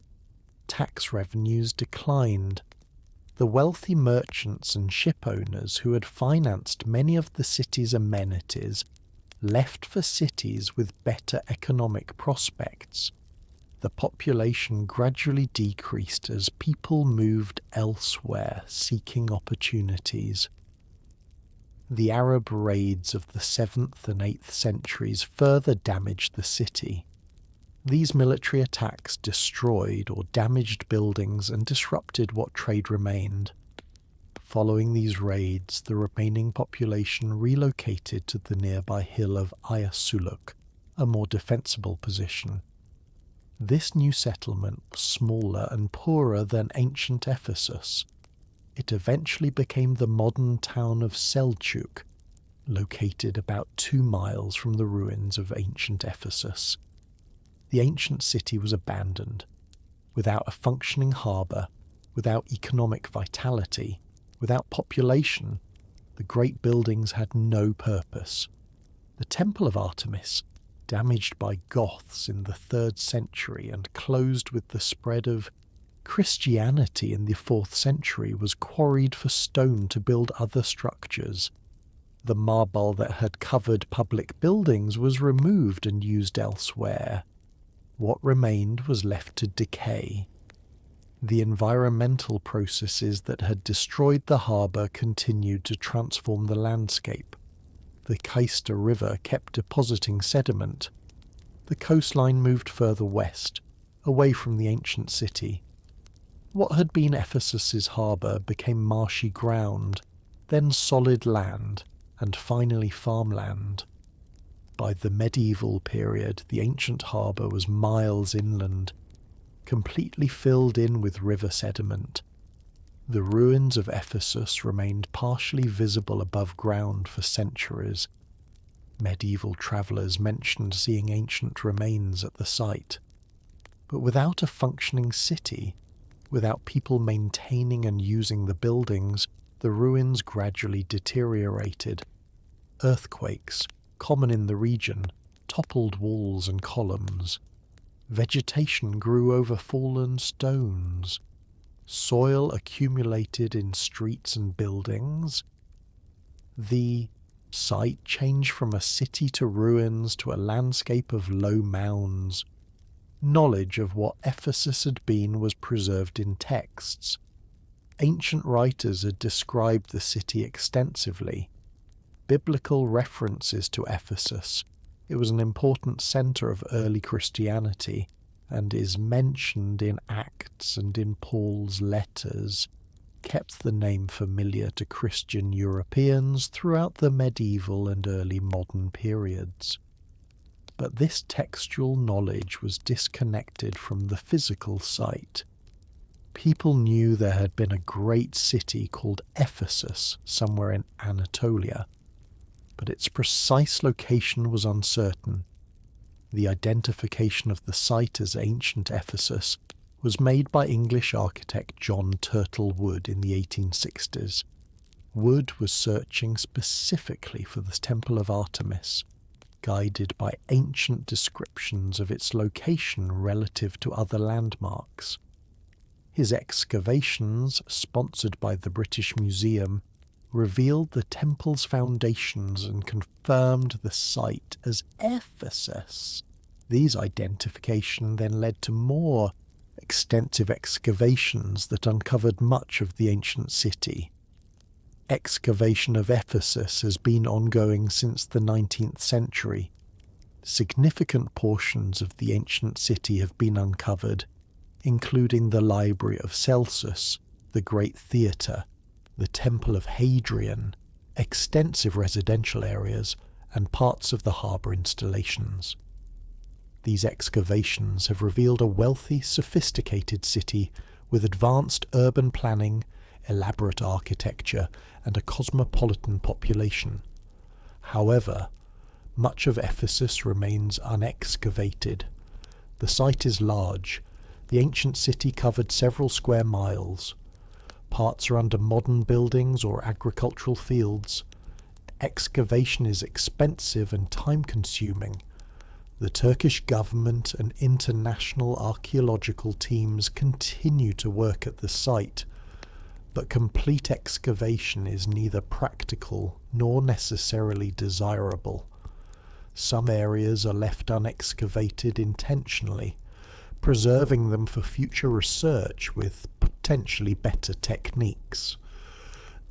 Tax revenues declined. The wealthy merchants and ship owners who had financed many of the city's amenities left for cities with better economic prospects. The population gradually decreased as people moved elsewhere seeking opportunities. The Arab raids of the 7th and 8th centuries further damaged the city. These military attacks destroyed or damaged buildings and disrupted what trade remained. Following these raids, the remaining population relocated to the nearby hill of Ayas Suluk, a more defensible position. This new settlement was smaller and poorer than ancient Ephesus. It eventually became the modern town of Selçuk, located about 2 miles from the ruins of ancient Ephesus. The ancient city was abandoned, without a functioning harbour, without economic vitality, without population. The great buildings had no purpose. The Temple of Artemis, damaged by Goths in the 3rd century and closed with the spread of Christianity in the 4th century, was quarried for stone to build other structures. The marble that had covered public buildings was removed and used elsewhere. What remained was left to decay. The environmental processes that had destroyed the harbour continued to transform the landscape. The Cayster River kept depositing sediment. The coastline moved further west, away from the ancient city. What had been Ephesus's harbour became marshy ground, then solid land, and finally farmland. By the medieval period, the ancient harbour was miles inland, completely filled in with river sediment. The ruins of Ephesus remained partially visible above ground for centuries. Medieval travellers mentioned seeing ancient remains at the site. But without a functioning city, without people maintaining and using the buildings, the ruins gradually deteriorated. Earthquakes, common in the region, toppled walls and columns. Vegetation grew over fallen stones. Soil accumulated in streets and buildings. The site changed from a city to ruins to a landscape of low mounds. Knowledge of what Ephesus had been was preserved in texts. Ancient writers had described the city extensively. Biblical references to Ephesus. It was an important centre of early Christianity, and is mentioned in Acts and in Paul's letters, kept the name familiar to Christian Europeans throughout the medieval and early modern periods. But this textual knowledge was disconnected from the physical site. People knew there had been a great city called Ephesus somewhere in Anatolia, but its precise location was uncertain. The identification of the site as ancient Ephesus was made by English architect John Turtle Wood in the 1860s. Wood was searching specifically for the Temple of Artemis, guided by ancient descriptions of its location relative to other landmarks. His excavations, sponsored by the British Museum, revealed the temple's foundations and confirmed the site as Ephesus. These identifications then led to more extensive excavations that uncovered much of the ancient city. Excavation of Ephesus has been ongoing since the 19th century. Significant portions of the ancient city have been uncovered, including the Library of Celsus, the Great Theatre, the Temple of Hadrian, extensive residential areas, and parts of the harbour installations. These excavations have revealed a wealthy, sophisticated city with advanced urban planning, elaborate architecture, and a cosmopolitan population. However, much of Ephesus remains unexcavated. The site is large, The ancient city covered several square miles. Parts are under modern buildings or agricultural fields. Excavation is expensive and time-consuming. The Turkish government and international archaeological teams continue to work at the site, but complete excavation is neither practical nor necessarily desirable. Some areas are left unexcavated intentionally, preserving them for future research with potentially better techniques.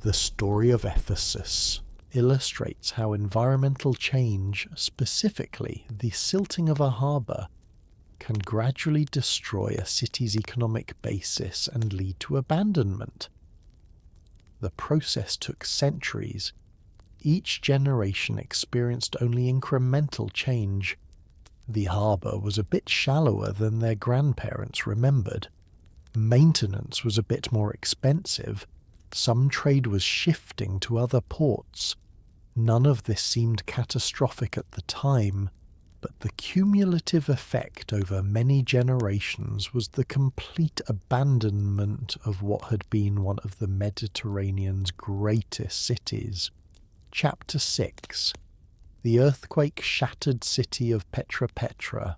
The story of Ephesus illustrates how environmental change, specifically the silting of a harbour, can gradually destroy a city's economic basis and lead to abandonment. The process took centuries. Each generation experienced only incremental change. The harbour was a bit shallower than their grandparents remembered. Maintenance was a bit more expensive. Some trade was shifting to other ports. None of this seemed catastrophic at the time, but the cumulative effect over many generations was the complete abandonment of what had been one of the Mediterranean's greatest cities. Chapter 6. The earthquake-shattered city of Petra Petra,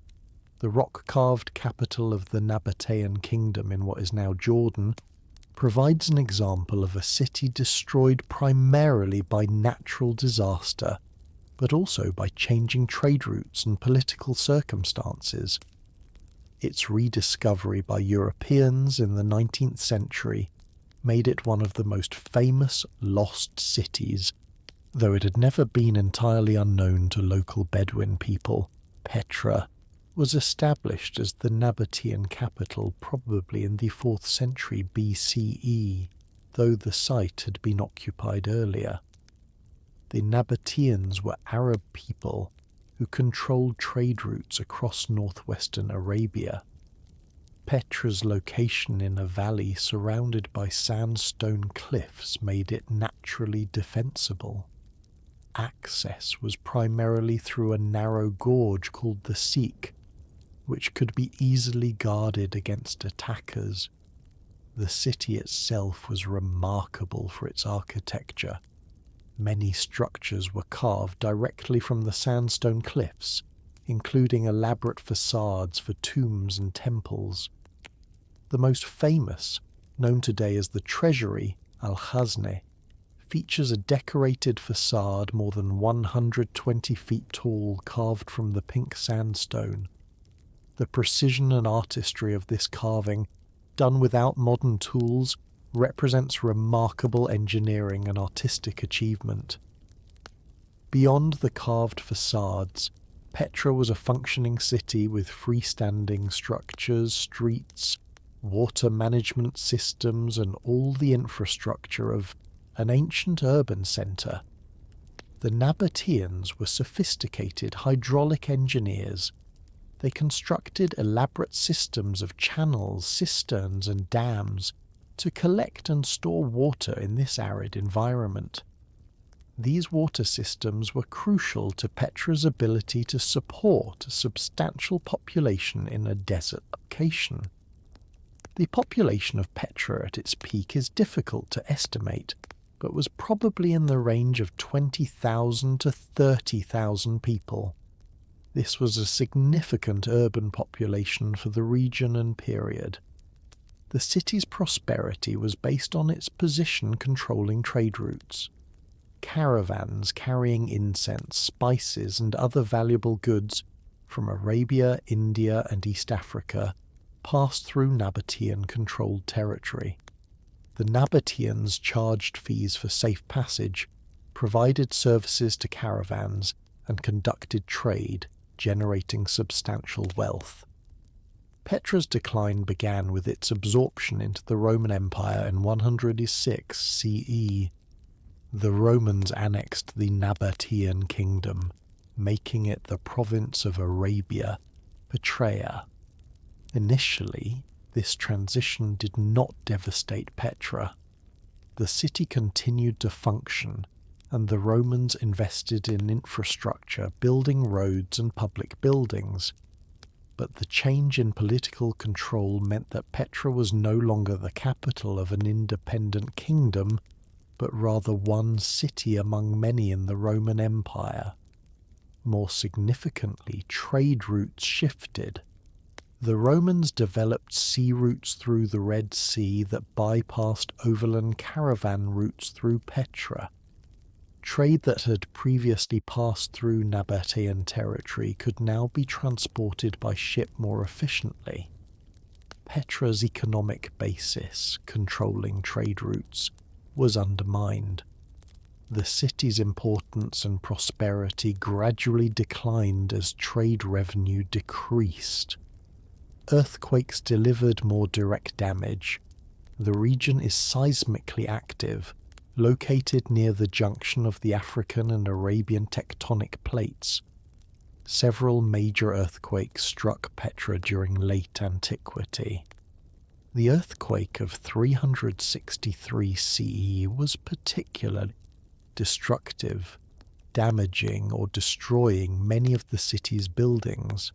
the rock-carved capital of the Nabatean kingdom in what is now Jordan, provides an example of a city destroyed primarily by natural disaster, but also by changing trade routes and political circumstances. Its rediscovery by Europeans in the 19th century made it one of the most famous lost cities. Though it had never been entirely unknown to local Bedouin people, Petra was established as the Nabatean capital probably in the 4th century BCE, though the site had been occupied earlier. The Nabateans were Arab people who controlled trade routes across northwestern Arabia. Petra's location in a valley surrounded by sandstone cliffs made it naturally defensible. Access was primarily through a narrow gorge called the Siq, which could be easily guarded against attackers. The city itself was remarkable for its architecture. Many structures were carved directly from the sandstone cliffs, including elaborate facades for tombs and temples. The most famous, known today as the Treasury, Al-Khazne, features a decorated facade more than 120 feet tall carved from the pink sandstone. The precision and artistry of this carving, done without modern tools, represents remarkable engineering and artistic achievement. Beyond the carved facades, Petra was a functioning city with freestanding structures, streets, water management systems, and all the infrastructure of an ancient urban centre. The Nabateans were sophisticated hydraulic engineers. They constructed elaborate systems of channels, cisterns, and dams to collect and store water in this arid environment. These water systems were crucial to Petra's ability to support a substantial population in a desert location. The population of Petra at its peak is difficult to estimate, but was probably in the range of 20,000 to 30,000 people. This was a significant urban population for the region and period. The city's prosperity was based on its position controlling trade routes. Caravans carrying incense, spices, and other valuable goods from Arabia, India, and East Africa passed through Nabatean-controlled territory. The Nabateans charged fees for safe passage, provided services to caravans, and conducted trade, generating substantial wealth. Petra's decline began with its absorption into the Roman Empire in 106 CE. The Romans annexed the Nabatean kingdom, making it the province of Arabia, Petrea. Initially, this transition did not devastate Petra. The city continued to function, and the Romans invested in infrastructure, building roads and public buildings. but the change in political control meant that Petra was no longer the capital of an independent kingdom, but rather one city among many in the Roman Empire. More significantly, trade routes shifted. The Romans developed sea routes through the Red Sea that bypassed overland caravan routes through Petra. Trade that had previously passed through Nabatean territory could now be transported by ship more efficiently. Petra's economic basis, controlling trade routes, was undermined. The city's importance and prosperity gradually declined as trade revenue decreased. Earthquakes delivered more direct damage. The region is seismically active, located near the junction of the African and Arabian tectonic plates. Several major earthquakes struck Petra during late antiquity. The earthquake of 363 CE was particularly destructive, damaging or destroying many of the city's buildings.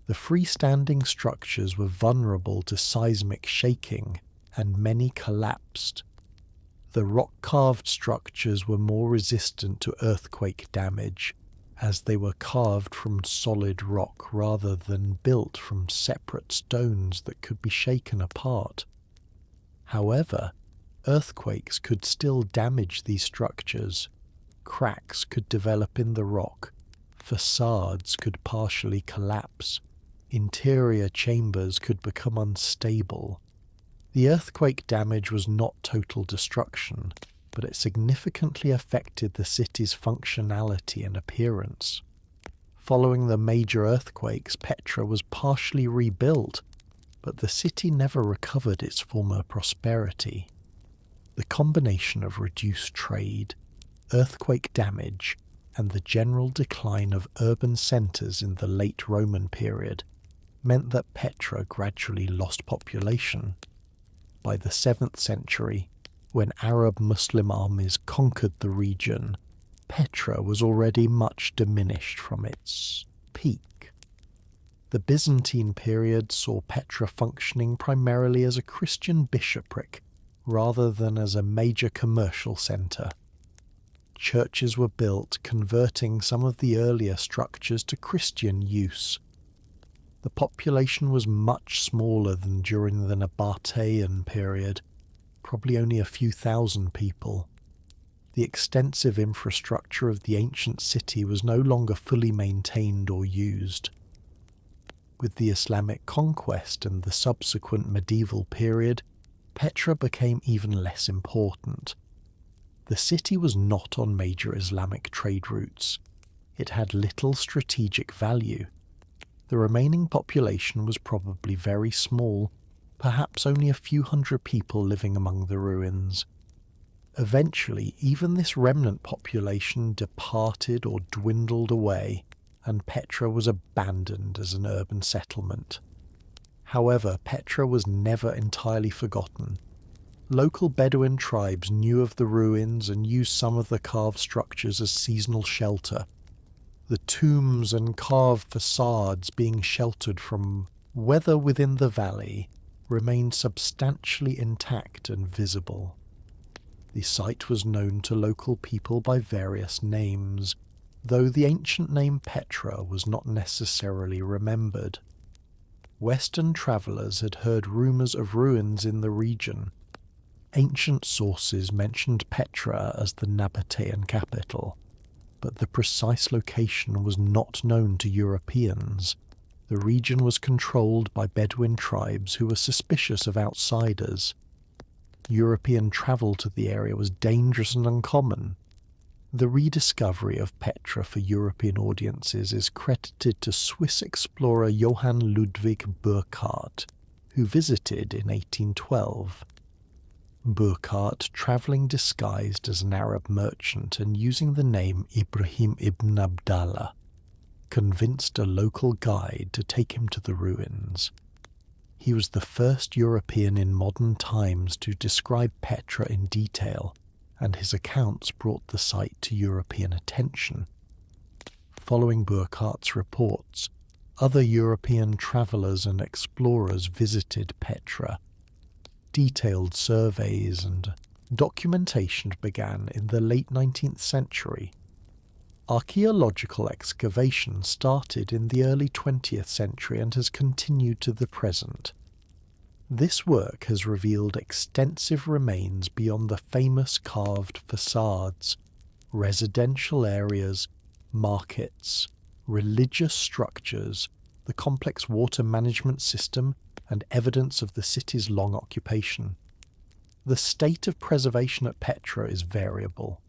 The freestanding structures were vulnerable to seismic shaking, and many collapsed. The rock-carved structures were more resistant to earthquake damage, as they were carved from solid rock rather than built from separate stones that could be shaken apart. However, earthquakes could still damage these structures. Cracks could develop in the rock, facades could partially collapse, interior chambers could become unstable. The earthquake damage was not total destruction, but it significantly affected the city's functionality and appearance. Following the major earthquakes, Petra was partially rebuilt, but the city never recovered its former prosperity. The combination of reduced trade, earthquake damage, and the general decline of urban centres in the late Roman period meant that Petra gradually lost population. By the 7th century, when Arab Muslim armies conquered the region, Petra was already much diminished from its peak. The Byzantine period saw Petra functioning primarily as a Christian bishopric rather than as a major commercial centre. Churches were built, converting some of the earlier structures to Christian use. The population was much smaller than during the Nabatean period, probably only a few thousand people. The extensive infrastructure of the ancient city was no longer fully maintained or used. With the Islamic conquest and the subsequent medieval period, Petra became even less important. The city was not on major Islamic trade routes. It had little strategic value. The remaining population was probably very small, perhaps only a few hundred people living among the ruins. Eventually, even this remnant population departed or dwindled away, and Petra was abandoned as an urban settlement. However, Petra was never entirely forgotten. Local Bedouin tribes knew of the ruins and used some of the carved structures as seasonal shelter. The tombs and carved facades being sheltered from weather within the valley remained substantially intact and visible. The site was known to local people by various names, though the ancient name Petra was not necessarily remembered. Western travellers had heard rumours of ruins in the region. Ancient sources mentioned Petra as the Nabatean capital, but the precise location was not known to Europeans. The region was controlled by Bedouin tribes who were suspicious of outsiders. European travel to the area was dangerous and uncommon. The rediscovery of Petra for European audiences is credited to Swiss explorer Johann Ludwig Burckhardt, who visited in 1812. Burckhardt, travelling disguised as an Arab merchant and using the name Ibrahim ibn Abdallah, convinced a local guide to take him to the ruins. He was the first European in modern times to describe Petra in detail, and his accounts brought the site to European attention. Following Burckhardt's reports, Other European travellers and explorers visited Petra. Detailed surveys and documentation began in the late 19th century. Archaeological excavation started in the early 20th century and has continued to the present. This work has revealed extensive remains beyond the famous carved facades, residential areas, markets, religious structures, the complex water management system, and evidence of the city's long occupation. The state of preservation at Petra is variable.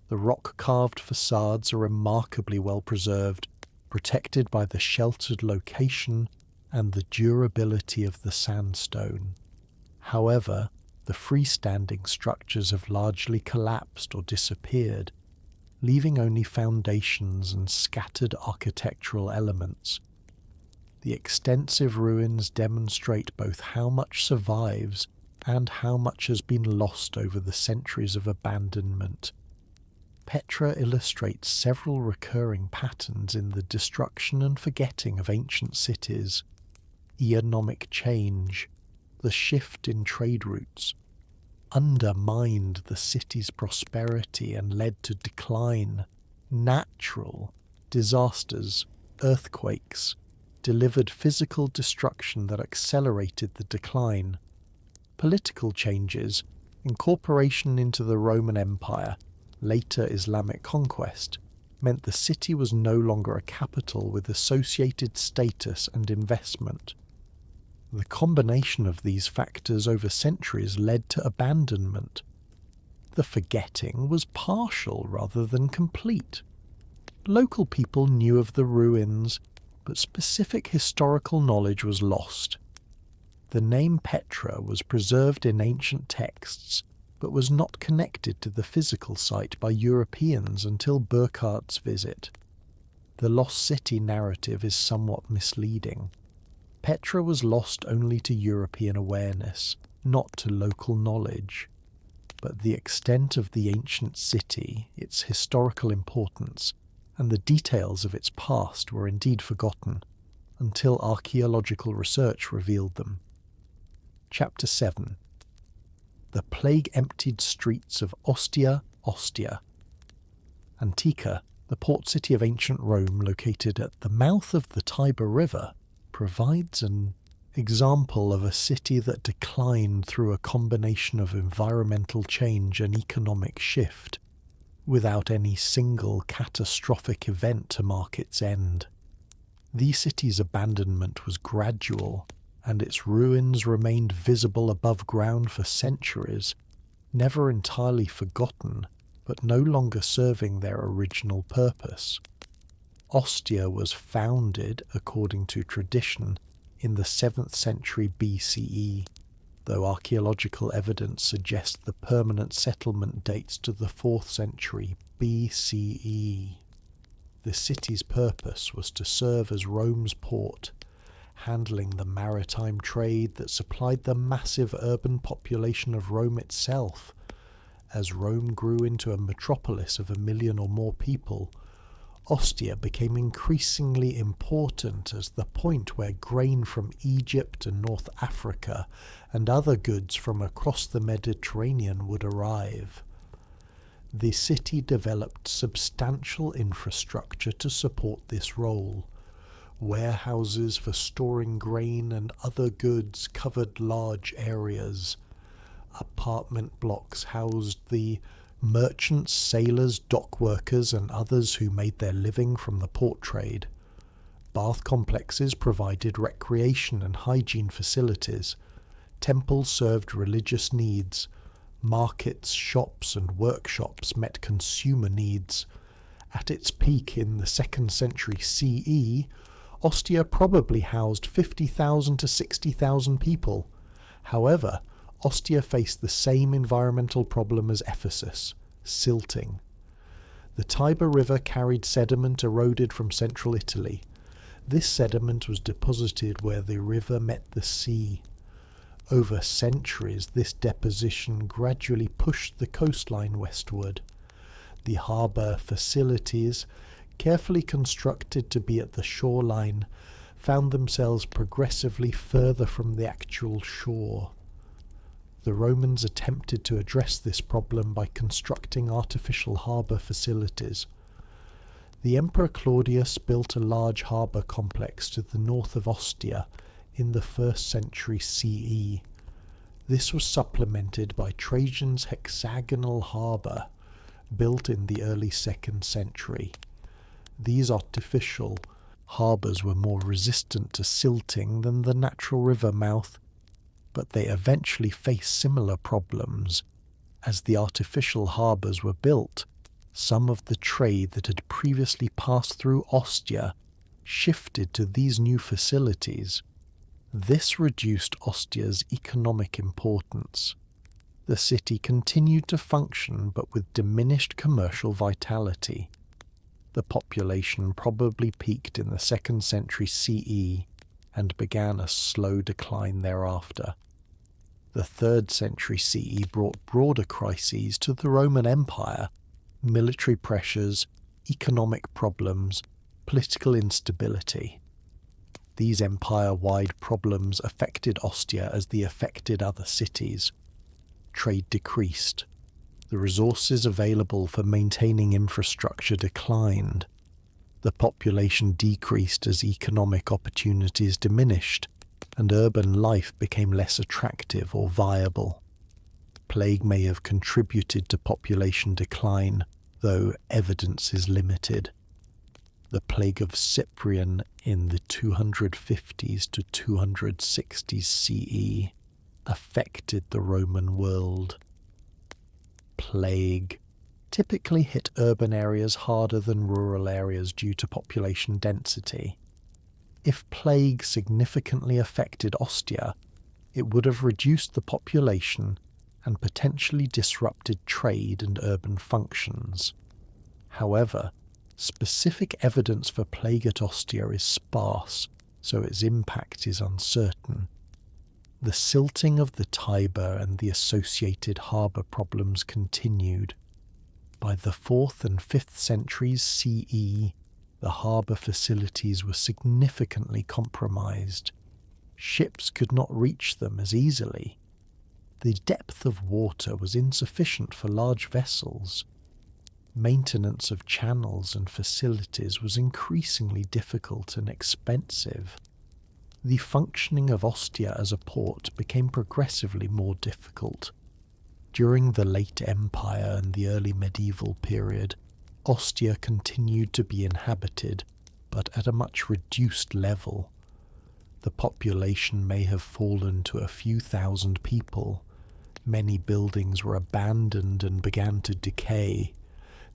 The rock-carved facades are remarkably well preserved, protected by the sheltered location and the durability of the sandstone. However, the freestanding structures have largely collapsed or disappeared, leaving only foundations and scattered architectural elements. The extensive ruins demonstrate both how much survives and how much has been lost over the centuries of abandonment. Petra illustrates several recurring patterns in the destruction and forgetting of ancient cities: economic change, the shift in trade routes, undermined the city's prosperity and led to decline. Natural disasters, earthquakes, delivered physical destruction that accelerated the decline. Political changes, incorporation into the Roman Empire, later Islamic conquest, meant the city was no longer a capital with associated status and investment. The combination of these factors over centuries led to abandonment. The forgetting was partial rather than complete. Local people knew of the ruins, but specific historical knowledge was lost. The name Petra was preserved in ancient texts, but was not connected to the physical site by Europeans until Burckhardt's visit. The lost city narrative is somewhat misleading. Petra was lost only to European awareness, not to local knowledge. But the extent of the ancient city, its historical importance, and the details of its past were indeed forgotten, until archaeological research revealed them. Chapter 7. The plague-emptied streets of Ostia. Antica, the port city of ancient Rome located at the mouth of the Tiber River, provides an example of a city that declined through a combination of environmental change and economic shift, without any single catastrophic event to mark its end. The city's abandonment was gradual, and its ruins remained visible above ground for centuries, never entirely forgotten, but no longer serving their original purpose. Ostia was founded, according to tradition, in the 7th century BCE, though archaeological evidence suggests the permanent settlement dates to the 4th century BCE. The city's purpose was to serve as Rome's port, handling the maritime trade that supplied the massive urban population of Rome itself. As Rome grew into a metropolis of 1 million or more people, Ostia became increasingly important as the point where grain from Egypt and North Africa and other goods from across the Mediterranean would arrive. The city developed substantial infrastructure to support this role. Warehouses for storing grain and other goods covered large areas. Apartment blocks housed the merchants, sailors, dock workers, and others who made their living from the port trade. Bath complexes provided recreation and hygiene facilities. Temples served religious needs. Markets, shops, and workshops met consumer needs. At its peak in the 2nd century CE, Ostia probably housed 50,000 to 60,000 people. However, Ostia faced the same environmental problem as Ephesus: silting. The Tiber River carried sediment eroded from central Italy. This sediment was deposited where the river met the sea. Over centuries, this deposition gradually pushed the coastline westward. The harbour facilities, carefully constructed to be at the shoreline, found themselves progressively further from the actual shore. The Romans attempted to address this problem by constructing artificial harbour facilities. The Emperor Claudius built a large harbour complex to the north of Ostia in the 1st century CE. This was supplemented by Trajan's hexagonal harbour, built in the early 2nd century. These artificial harbours were more resistant to silting than the natural river mouth, but they eventually faced similar problems. As the artificial harbours were built, some of the trade that had previously passed through Ostia shifted to these new facilities. This reduced Ostia's economic importance. The city continued to function, but with diminished commercial vitality. The population probably peaked in the 2nd century CE and began a slow decline thereafter. The 3rd century CE brought broader crises to the Roman Empire: military pressures, economic problems, political instability. These empire-wide problems affected Ostia as they affected other cities. Trade decreased. The resources available for maintaining infrastructure declined. The population decreased as economic opportunities diminished, and urban life became less attractive or viable. Plague may have contributed to population decline, though evidence is limited. The plague of Cyprian in the 250s to 260s CE affected the Roman world. Plague typically hit urban areas harder than rural areas due to population density. If plague significantly affected Ostia, it would have reduced the population and potentially disrupted trade and urban functions. However, specific evidence for plague at Ostia is sparse, so its impact is uncertain. The silting of the Tiber and the associated harbour problems continued. By the 4th and 5th centuries CE, the harbour facilities were significantly compromised. Ships could not reach them as easily. The depth of water was insufficient for large vessels. Maintenance of channels and facilities was increasingly difficult and expensive. The functioning of Ostia as a port became progressively more difficult. During the late Empire and the early medieval period, Ostia continued to be inhabited, but at a much reduced level. The population may have fallen to a few thousand people. Many buildings were abandoned and began to decay.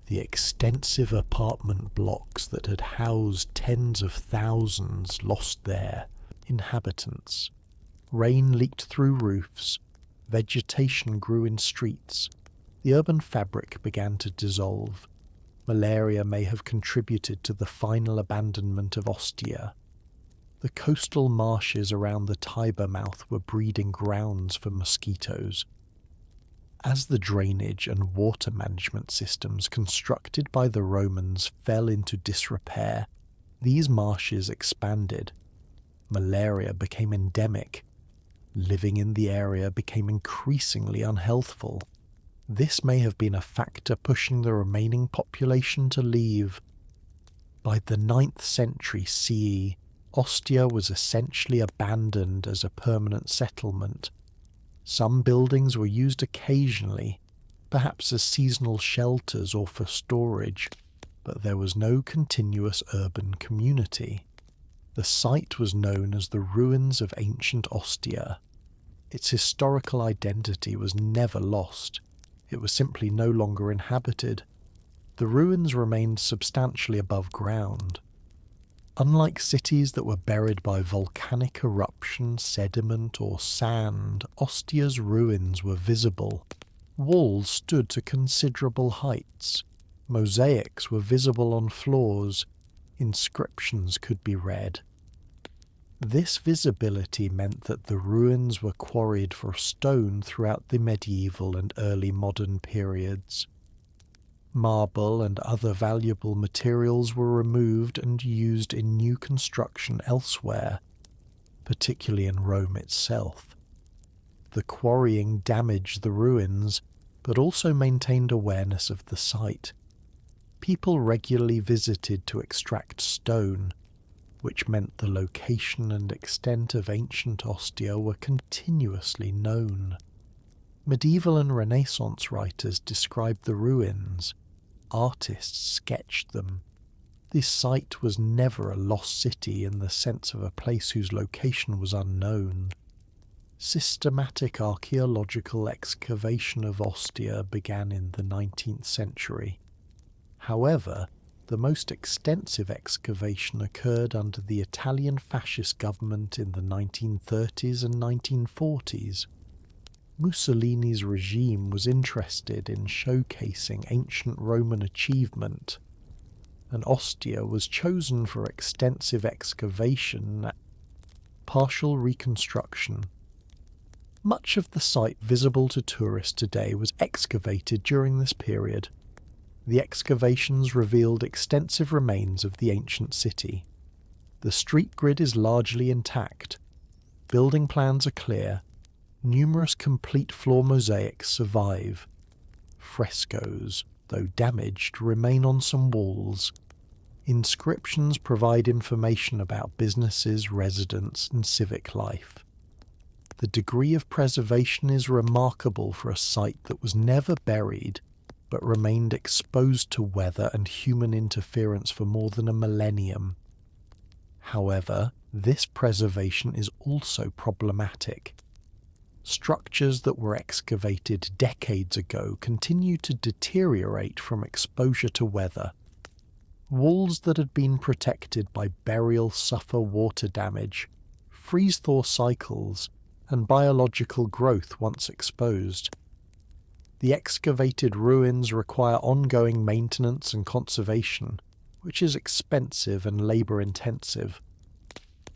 The extensive apartment blocks that had housed tens of thousands lost their inhabitants. Rain leaked through roofs. Vegetation grew in streets. The urban fabric began to dissolve. Malaria may have contributed to the final abandonment of Ostia. The coastal marshes around the Tiber mouth were breeding grounds for mosquitoes. As the drainage and water management systems constructed by the Romans fell into disrepair, these marshes expanded. Malaria became endemic. Living in the area became increasingly unhealthful. This may have been a factor pushing the remaining population to leave. By the 9th century CE, Ostia was essentially abandoned as a permanent settlement. Some buildings were used occasionally, perhaps as seasonal shelters or for storage, but there was no continuous urban community. The site was known as the ruins of ancient Ostia. Its historical identity was never lost. It was simply no longer inhabited. The ruins remained substantially above ground. Unlike cities that were buried by volcanic eruption, sediment, or sand, Ostia's ruins were visible. Walls stood to considerable heights. Mosaics were visible on floors. Inscriptions could be read. This visibility meant that the ruins were quarried for stone throughout the medieval and early modern periods. Marble and other valuable materials were removed and used in new construction elsewhere, particularly in Rome itself. The quarrying damaged the ruins, but also maintained awareness of the site. People regularly visited to extract stone, which meant the location and extent of ancient Ostia were continuously known. Medieval and Renaissance writers described the ruins. Artists sketched them. This site was never a lost city in the sense of a place whose location was unknown. Systematic archaeological excavation of Ostia began in the 19th century. However, the most extensive excavation occurred under the Italian fascist government in the 1930s and 1940s. Mussolini's regime was interested in showcasing ancient Roman achievement, and Ostia was chosen for extensive excavation. Partial reconstruction. Much of the site visible to tourists today was excavated during this period. The excavations revealed extensive remains of the ancient city. The street grid is largely intact. Building plans are clear. Numerous complete floor mosaics survive. Frescoes, though damaged, remain on some walls. Inscriptions provide information about businesses, residents, and civic life. The degree of preservation is remarkable for a site that was never buried, but remained exposed to weather and human interference for more than a millennium. However, this preservation is also problematic. Structures that were excavated decades ago continue to deteriorate from exposure to weather. Walls that had been protected by burial suffer water damage, freeze-thaw cycles, and biological growth once exposed. The excavated ruins require ongoing maintenance and conservation, which is expensive and labour-intensive.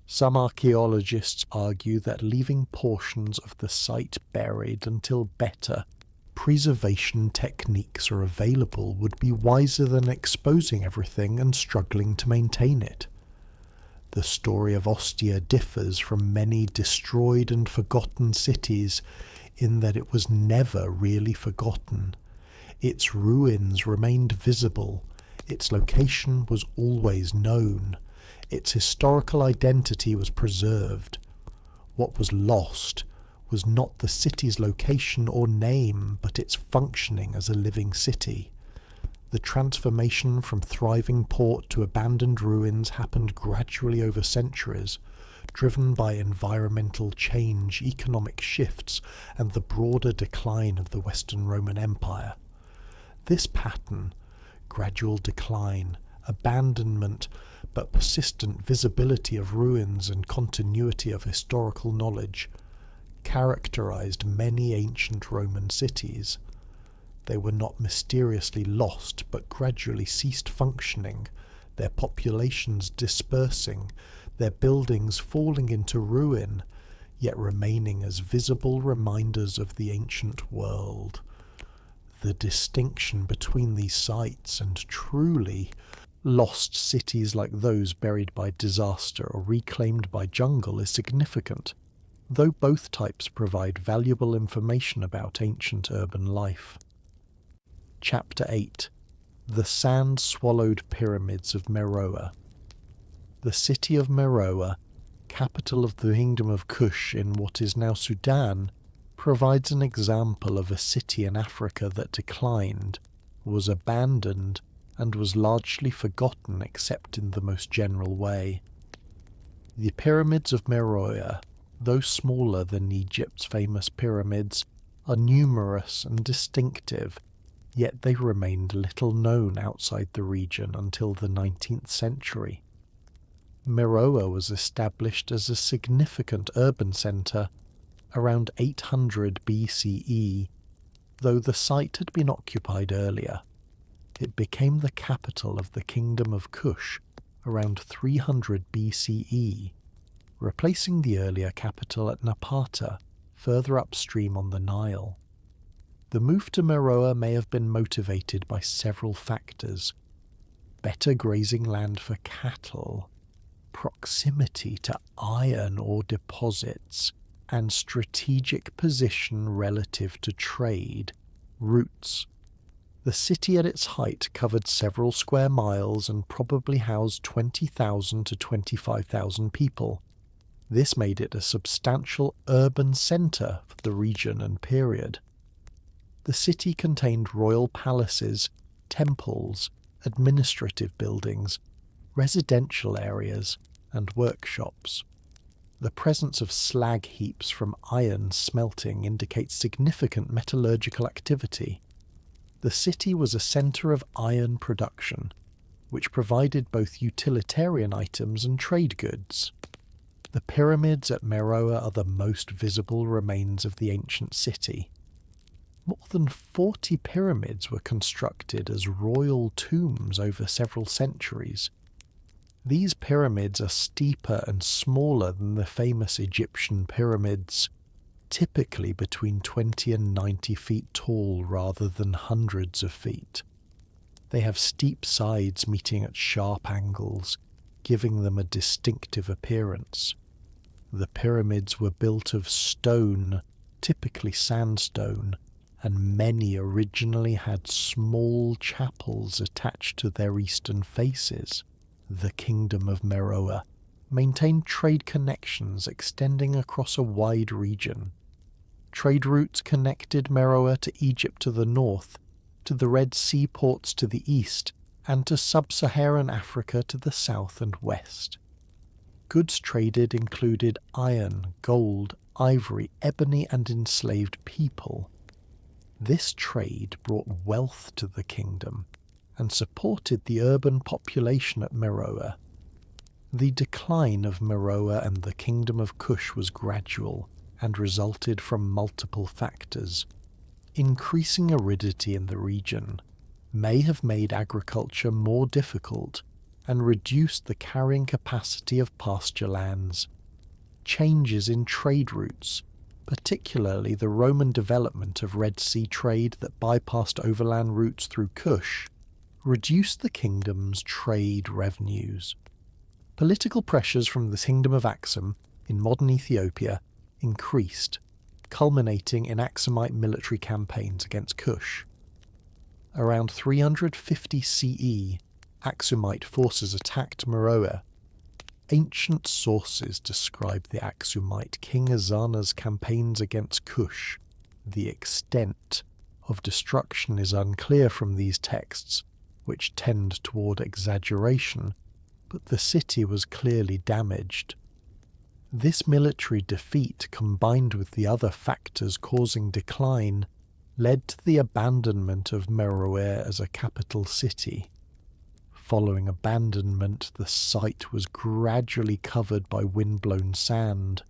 Some archaeologists argue that leaving portions of the site buried until better preservation techniques are available would be wiser than exposing everything and struggling to maintain it. The story of Ostia differs from many destroyed and forgotten cities in that it was never really forgotten. Its ruins remained visible, its location was always known, its historical identity was preserved. What was lost was not the city's location or name, but its functioning as a living city. The transformation from thriving port to abandoned ruins happened gradually over centuries, driven by environmental change, economic shifts, and the broader decline of the Western Roman Empire. This pattern, gradual decline, abandonment, but persistent visibility of ruins and continuity of historical knowledge, characterized many ancient Roman cities. They were not mysteriously lost, but gradually ceased functioning, their populations dispersing, their buildings falling into ruin, yet remaining as visible reminders of the ancient world. The distinction between these sites and truly lost cities like those buried by disaster or reclaimed by jungle is significant, though both types provide valuable information about ancient urban life. Chapter 8. The Sand-Swallowed Pyramids of Meroe. The city of Meroe, capital of the Kingdom of Kush in what is now Sudan, provides an example of a city in Africa that declined, was abandoned, and was largely forgotten except in the most general way. The pyramids of Meroe, though smaller than Egypt's famous pyramids, are numerous and distinctive, yet they remained little known outside the region until the 19th century. Meroe was established as a significant urban centre around 800 BCE, though the site had been occupied earlier. It became the capital of the Kingdom of Kush around 300 BCE, replacing the earlier capital at Napata, further upstream on the Nile. The move to Meroe may have been motivated by several factors: better grazing land for cattle, proximity to iron ore deposits, and strategic position relative to trade routes. The city at its height covered several square miles and probably housed 20,000 to 25,000 people. This made it a substantial urban centre for the region and period. The city contained royal palaces, temples, administrative buildings, residential areas, and workshops. The presence of slag heaps from iron smelting indicates significant metallurgical activity. The city was a centre of iron production, which provided both utilitarian items and trade goods. The pyramids at Meroe are the most visible remains of the ancient city. More than 40 pyramids were constructed as royal tombs over several centuries. These pyramids are steeper and smaller than the famous Egyptian pyramids, typically between 20 and 90 feet tall rather than hundreds of feet. They have steep sides meeting at sharp angles, giving them a distinctive appearance. The pyramids were built of stone, typically sandstone, and many originally had small chapels attached to their eastern faces. The Kingdom of Meroe maintained trade connections extending across a wide region. Trade routes connected Meroe to Egypt to the north, to the Red Sea ports to the east, and to sub-Saharan Africa to the south and west. Goods traded included iron, gold, ivory, ebony, and enslaved people. This trade brought wealth to the kingdom and supported the urban population at Meroe. The decline of Meroe and the Kingdom of Kush was gradual and resulted from multiple factors. Increasing aridity in the region may have made agriculture more difficult and reduced the carrying capacity of pasture lands. Changes in trade routes, particularly the Roman development of Red Sea trade that bypassed overland routes through Kush, reduced the kingdom's trade revenues. Political pressures from the Kingdom of Aksum in modern Ethiopia increased, culminating in Aksumite military campaigns against Kush. Around 350 CE, Aksumite forces attacked Meroe. Ancient sources describe the Aksumite King Ezana's campaigns against Kush. The extent of destruction is unclear from these texts, which tend toward exaggeration, but the city was clearly damaged. This military defeat, combined with the other factors causing decline, led to the abandonment of Meroe as a capital city. Following abandonment, the site was gradually covered by wind-blown sand.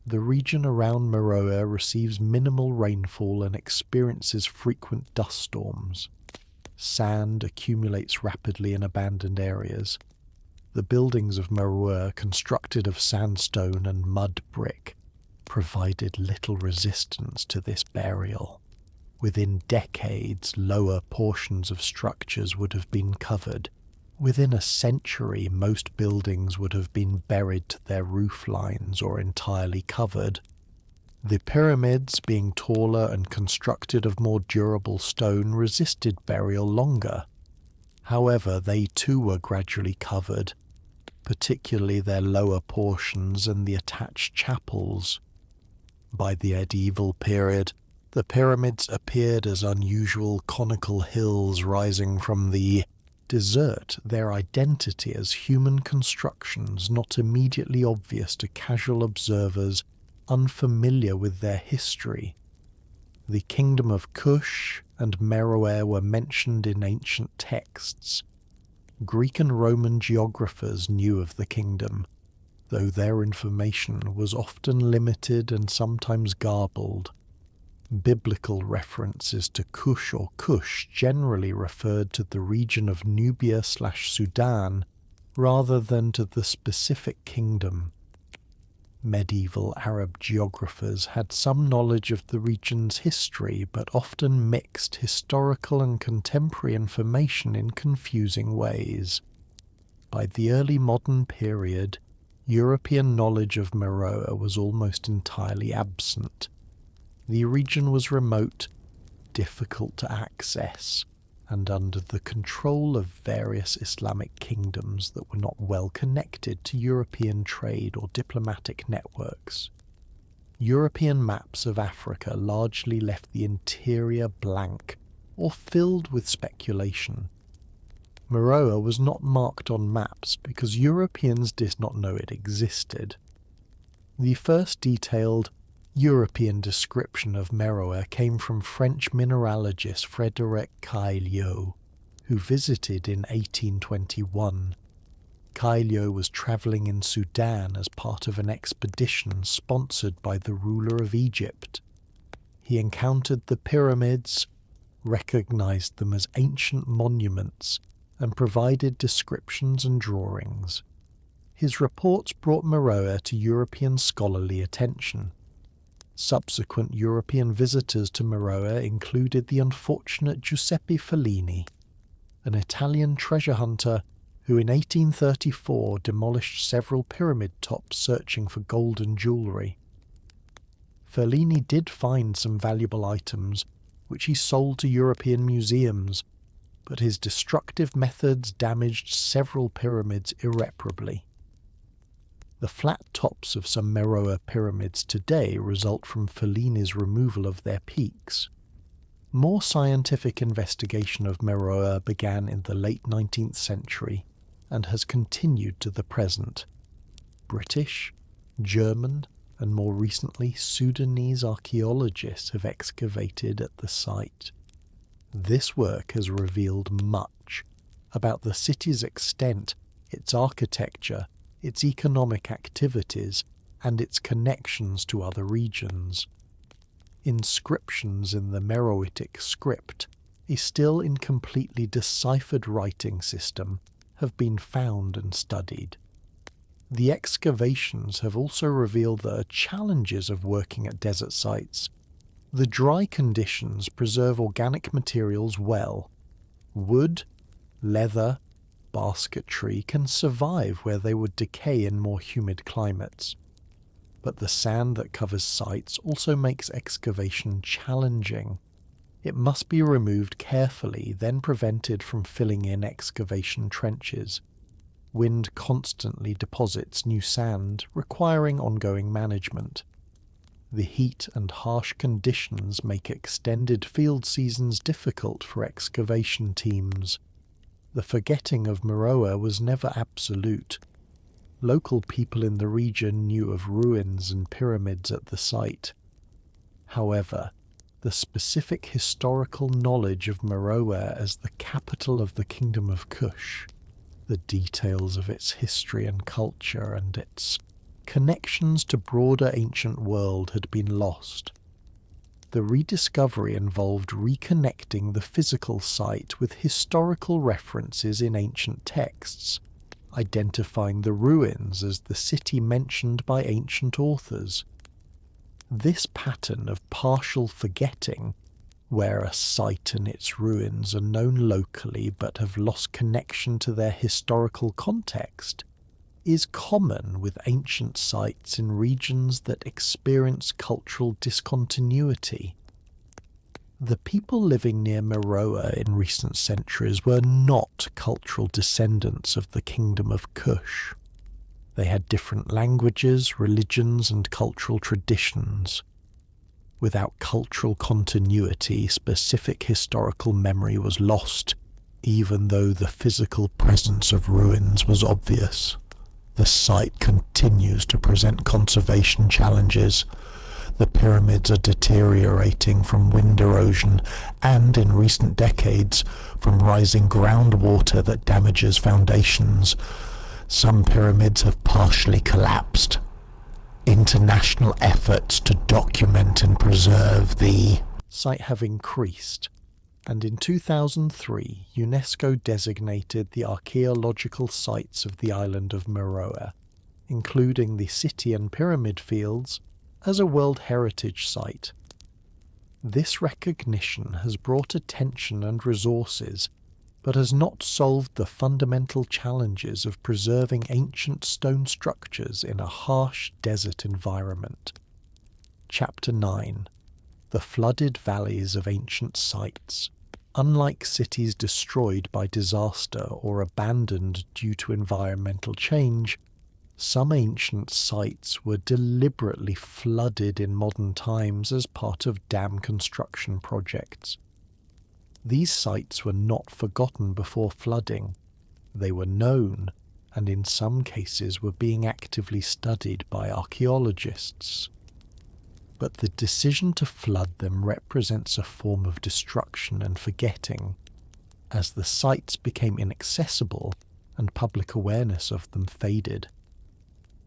The region around Meroe receives minimal rainfall and experiences frequent dust storms. Sand accumulates rapidly in abandoned areas. The buildings of Meroe, constructed of sandstone and mud brick, provided little resistance to this burial. Within decades, lower portions of structures would have been covered. Within a century, most buildings would have been buried to their roof lines or entirely covered. The pyramids, being taller and constructed of more durable stone, resisted burial longer. However, they too were gradually covered, particularly their lower portions and the attached chapels. By the medieval period, the pyramids appeared as unusual conical hills rising from the desert, their identity as human constructions not immediately obvious to casual observers unfamiliar with their history. The Kingdom of Kush and Meroe were mentioned in ancient texts. Greek and Roman geographers knew of the kingdom, though their information was often limited and sometimes garbled. Biblical references to Kush or Kush generally referred to the region of Nubia/Sudan rather than to the specific kingdom. Medieval Arab geographers had some knowledge of the region's history, but often mixed historical and contemporary information in confusing ways. By the early modern period, European knowledge of Meroe was almost entirely absent. The region was remote, difficult to access, and under the control of various Islamic kingdoms that were not well connected to European trade or diplomatic networks. European maps of Africa largely left the interior blank or filled with speculation. Meroe was not marked on maps because Europeans did not know it existed. The first detailed European description of Meroe came from French mineralogist Frédéric Cailliau, who visited in 1821. Cailliau was travelling in Sudan as part of an expedition sponsored by the ruler of Egypt. He encountered the pyramids, recognised them as ancient monuments, and provided descriptions and drawings. His reports brought Meroe to European scholarly attention. Subsequent European visitors to Meroe included the unfortunate Giuseppe Fellini, an Italian treasure hunter who in 1834 demolished several pyramid tops searching for gold and jewellery. Fellini did find some valuable items, which he sold to European museums, but his destructive methods damaged several pyramids irreparably. The flat tops of some Meroe pyramids today result from Fellini's removal of their peaks. More scientific investigation of Meroe began in the late 19th century and has continued to the present. British, German, and more recently Sudanese archaeologists have excavated at the site. This work has revealed much about the city's extent, its architecture, its economic activities, and its connections to other regions. Inscriptions in the Meroitic script, a still incompletely deciphered writing system, have been found and studied. The excavations have also revealed the challenges of working at desert sites. The dry conditions preserve organic materials well. Wood, leather, basketry can survive where they would decay in more humid climates. But the sand that covers sites also makes excavation challenging. It must be removed carefully, then prevented from filling in excavation trenches. Wind constantly deposits new sand, requiring ongoing management. The heat and harsh conditions make extended field seasons difficult for excavation teams. The forgetting of Meroe was never absolute. Local people in the region knew of ruins and pyramids at the site. However, the specific historical knowledge of Meroe as the capital of the Kingdom of Kush, the details of its history and culture, and its connections to broader ancient world had been lost. The rediscovery involved reconnecting the physical site with historical references in ancient texts, identifying the ruins as the city mentioned by ancient authors. This pattern of partial forgetting, where a site and its ruins are known locally but have lost connection to their historical context, is common with ancient sites in regions that experience cultural discontinuity. The people living near Meroe in recent centuries were not cultural descendants of the Kingdom of Kush. They had different languages, religions, and cultural traditions. Without cultural continuity, specific historical memory was lost, even though the physical presence of ruins was obvious. The site continues to present conservation challenges. The pyramids are deteriorating from wind erosion and, in recent decades, from rising groundwater that damages foundations. Some pyramids have partially collapsed. International efforts to document and preserve the site have increased, and in 2003 UNESCO designated the archaeological sites of the island of Meroe, including the city and pyramid fields, as a World Heritage Site. This recognition has brought attention and resources, but has not solved the fundamental challenges of preserving ancient stone structures in a harsh desert environment. Chapter 9. The Flooded Valleys of Ancient Sites. Unlike cities destroyed by disaster or abandoned due to environmental change, some ancient sites were deliberately flooded in modern times as part of dam construction projects. These sites were not forgotten before flooding. They were known, and in some cases were being actively studied by archaeologists. But the decision to flood them represents a form of destruction and forgetting, as the sites became inaccessible and public awareness of them faded.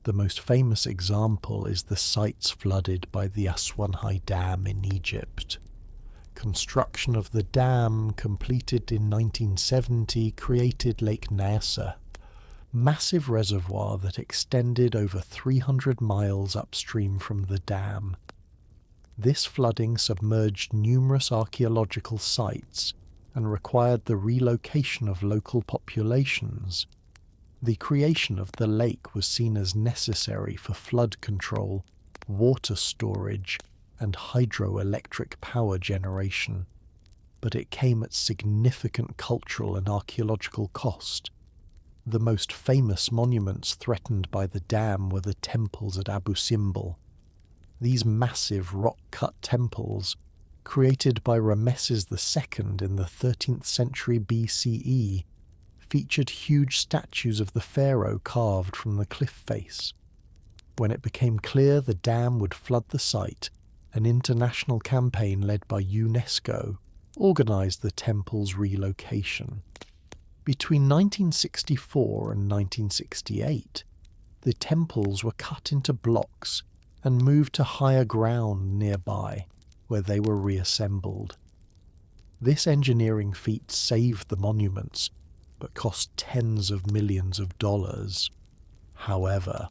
The most famous example is the sites flooded by the Aswan Dam in Egypt. Construction of the dam, completed in 1970, created Lake Nasser, massive reservoir that extended over 300 miles upstream from the dam. This flooding submerged numerous archaeological sites and required the relocation of local populations. The creation of the lake was seen as necessary for flood control, water storage, and hydroelectric power generation, but it came at significant cultural and archaeological cost. The most famous monuments threatened by the dam were the temples at Abu Simbel. These massive rock-cut temples, created by Rameses II in the 13th century BCE, featured huge statues of the pharaoh carved from the cliff face. When it became clear the dam would flood the site, an international campaign led by UNESCO organized the temple's relocation. Between 1964 and 1968, the temples were cut into blocks and moved to higher ground nearby, where they were reassembled. This engineering feat saved the monuments, but cost tens of millions of dollars. However,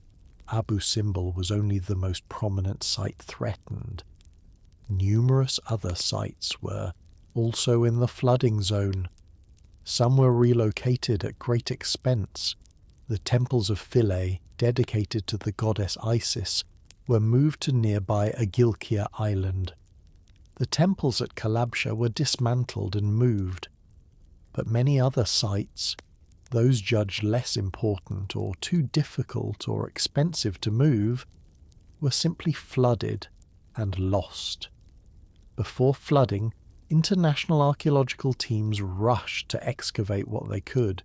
Abu Simbel was only the most prominent site threatened. Numerous other sites were also in the flooding zone. Some were relocated at great expense. The temples of Philae, dedicated to the goddess Isis, were moved to nearby Agilkia Island. The temples at Kalabsha were dismantled and moved, but many other sites, those judged less important or too difficult or expensive to move, were simply flooded and lost. Before flooding, international archaeological teams rushed to excavate what they could.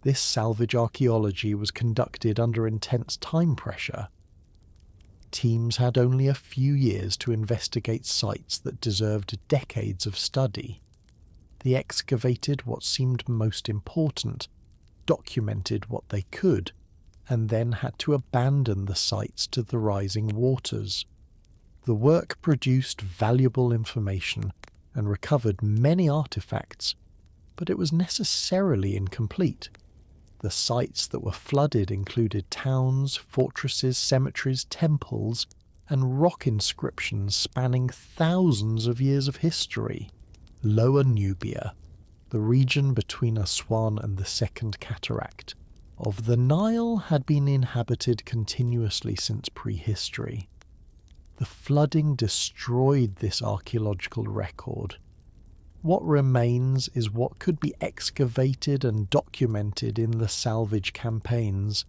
This salvage archaeology was conducted under intense time pressure. Teams had only a few years to investigate sites that deserved decades of study. They excavated what seemed most important, documented what they could, and then had to abandon the sites to the rising waters. The work produced valuable information and recovered many artifacts, but it was necessarily incomplete. The sites that were flooded included towns, fortresses, cemeteries, temples, and rock inscriptions spanning thousands of years of history. Lower Nubia, the region between Aswan and the Second Cataract of the Nile, had been inhabited continuously since prehistory. The flooding destroyed this archaeological record. What remains is what could be excavated and documented in the salvage campaigns,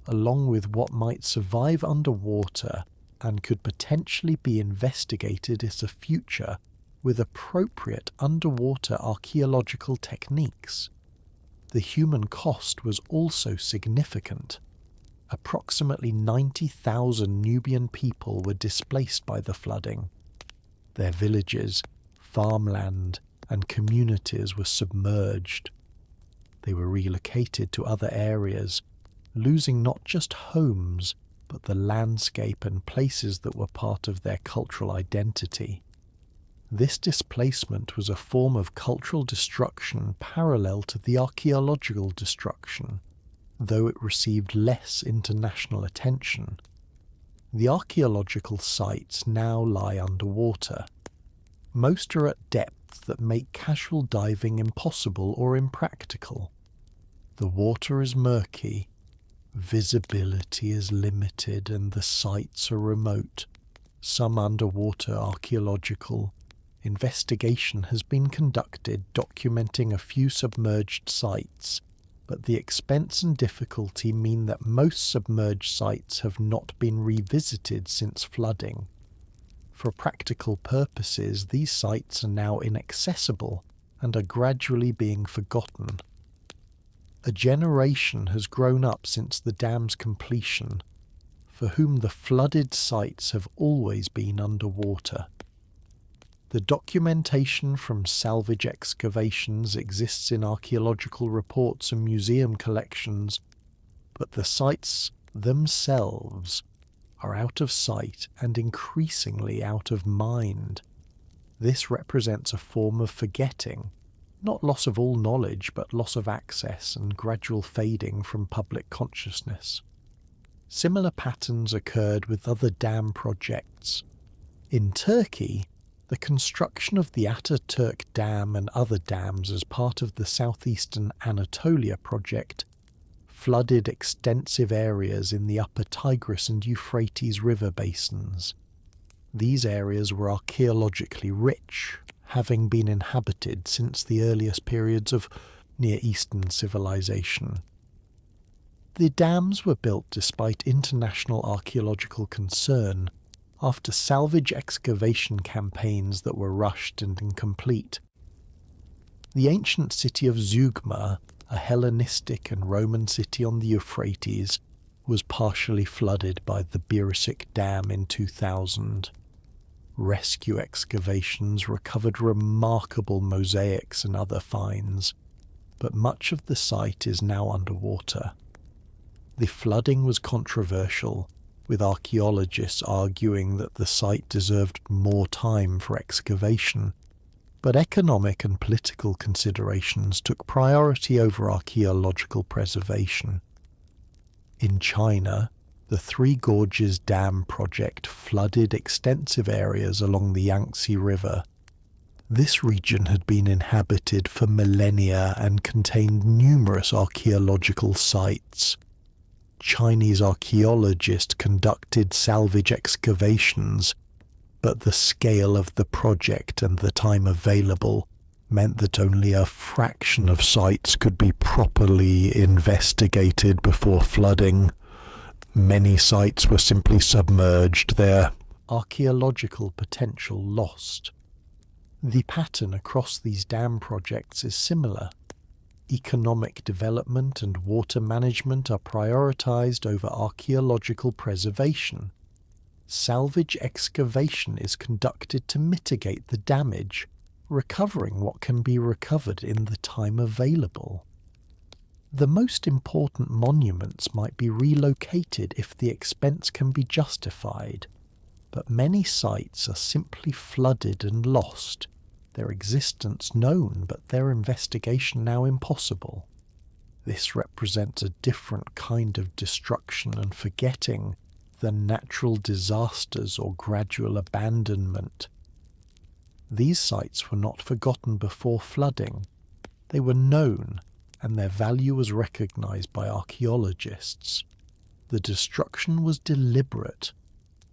along with what might survive underwater and could potentially be investigated as a future with appropriate underwater archaeological techniques. The human cost was also significant. Approximately 90,000 Nubian people were displaced by the flooding. Their villages, farmland, and communities were submerged. They were relocated to other areas, losing not just homes, but the landscape and places that were part of their cultural identity. This displacement was a form of cultural destruction parallel to the archaeological destruction. though it received less international attention. The archaeological sites now lie underwater. Most are at depths that make casual diving impossible or impractical. The water is murky, visibility is limited, and the sites are remote. Some underwater archaeological investigation has been conducted documenting a few submerged sites, but the expense and difficulty mean that most submerged sites have not been revisited since flooding. For practical purposes, these sites are now inaccessible and are gradually being forgotten. A generation has grown up since the dam's completion, for whom the flooded sites have always been underwater. The documentation from salvage excavations exists in archaeological reports and museum collections, but the sites themselves are out of sight and increasingly out of mind. This represents a form of forgetting, not loss of all knowledge, but loss of access and gradual fading from public consciousness. Similar patterns occurred with other dam projects. In Turkey, the construction of the Ataturk Dam and other dams as part of the Southeastern Anatolia project flooded extensive areas in the upper Tigris and Euphrates river basins. These areas were archaeologically rich, having been inhabited since the earliest periods of Near Eastern civilization. The dams were built despite international archaeological concern, after salvage excavation campaigns that were rushed and incomplete. The ancient city of Zeugma, a Hellenistic and Roman city on the Euphrates, was partially flooded by the Birisik Dam in 2000. Rescue excavations recovered remarkable mosaics and other finds, but much of the site is now underwater. The flooding was controversial, with archaeologists arguing that the site deserved more time for excavation, but economic and political considerations took priority over archaeological preservation. In China, the Three Gorges Dam project flooded extensive areas along the Yangtze River. This region had been inhabited for millennia and contained numerous archaeological sites. Chinese archaeologists conducted salvage excavations, but the scale of the project and the time available meant that only a fraction of sites could be properly investigated before flooding. Many sites were simply submerged, their archaeological potential lost. The pattern across these dam projects is similar. Economic development and water management are prioritized over archaeological preservation. Salvage excavation is conducted to mitigate the damage, recovering what can be recovered in the time available. The most important monuments might be relocated if the expense can be justified, but many sites are simply flooded and lost, their existence known but their investigation now impossible. This represents a different kind of destruction and forgetting than natural disasters or gradual abandonment. These sites were not forgotten before flooding. They were known, and their value was recognized by archaeologists. The destruction was deliberate,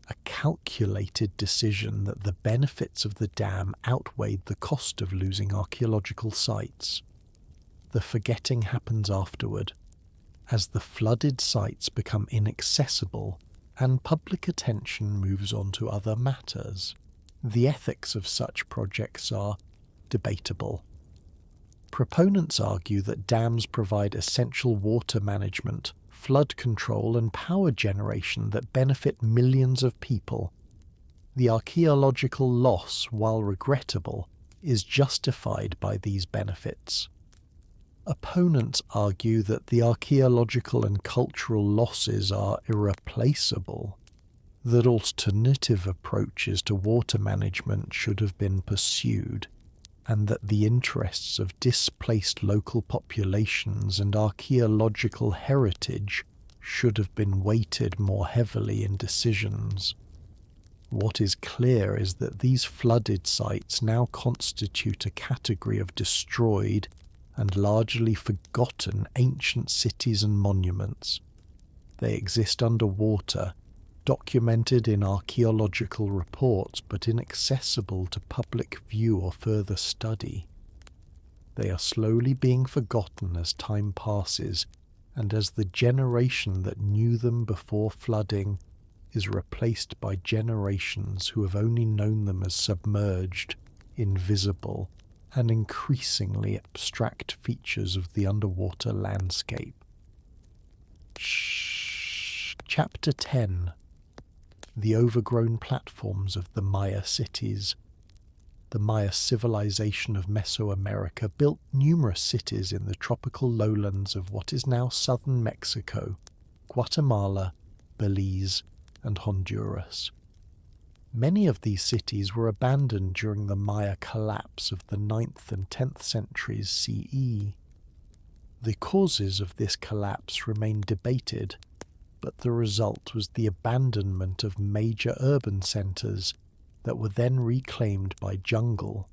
a calculated decision that the benefits of the dam outweighed the cost of losing archaeological sites. The forgetting happens afterward, as the flooded sites become inaccessible and public attention moves on to other matters. The ethics of such projects are debatable. Proponents argue that dams provide essential water management, flood control and power generation that benefit millions of people. The archaeological loss, while regrettable, is justified by these benefits. Opponents argue that the archaeological and cultural losses are irreplaceable, that alternative approaches to water management should have been pursued. and that the interests of displaced local populations and archaeological heritage should have been weighted more heavily in decisions. What is clear is that these flooded sites now constitute a category of destroyed and largely forgotten ancient cities and monuments. They exist underwater, documented in archaeological reports but inaccessible to public view or further study. They are slowly being forgotten as time passes and as the generation that knew them before flooding is replaced by generations who have only known them as submerged, invisible, and increasingly abstract features of the underwater landscape. Chapter 10. The overgrown platforms of the Maya cities. The Maya civilization of Mesoamerica built numerous cities in the tropical lowlands of what is now southern Mexico, Guatemala, Belize, and Honduras. Many of these cities were abandoned during the Maya collapse of the 9th and 10th centuries CE. The causes of this collapse remain debated, but the result was the abandonment of major urban centres that were then reclaimed by jungle,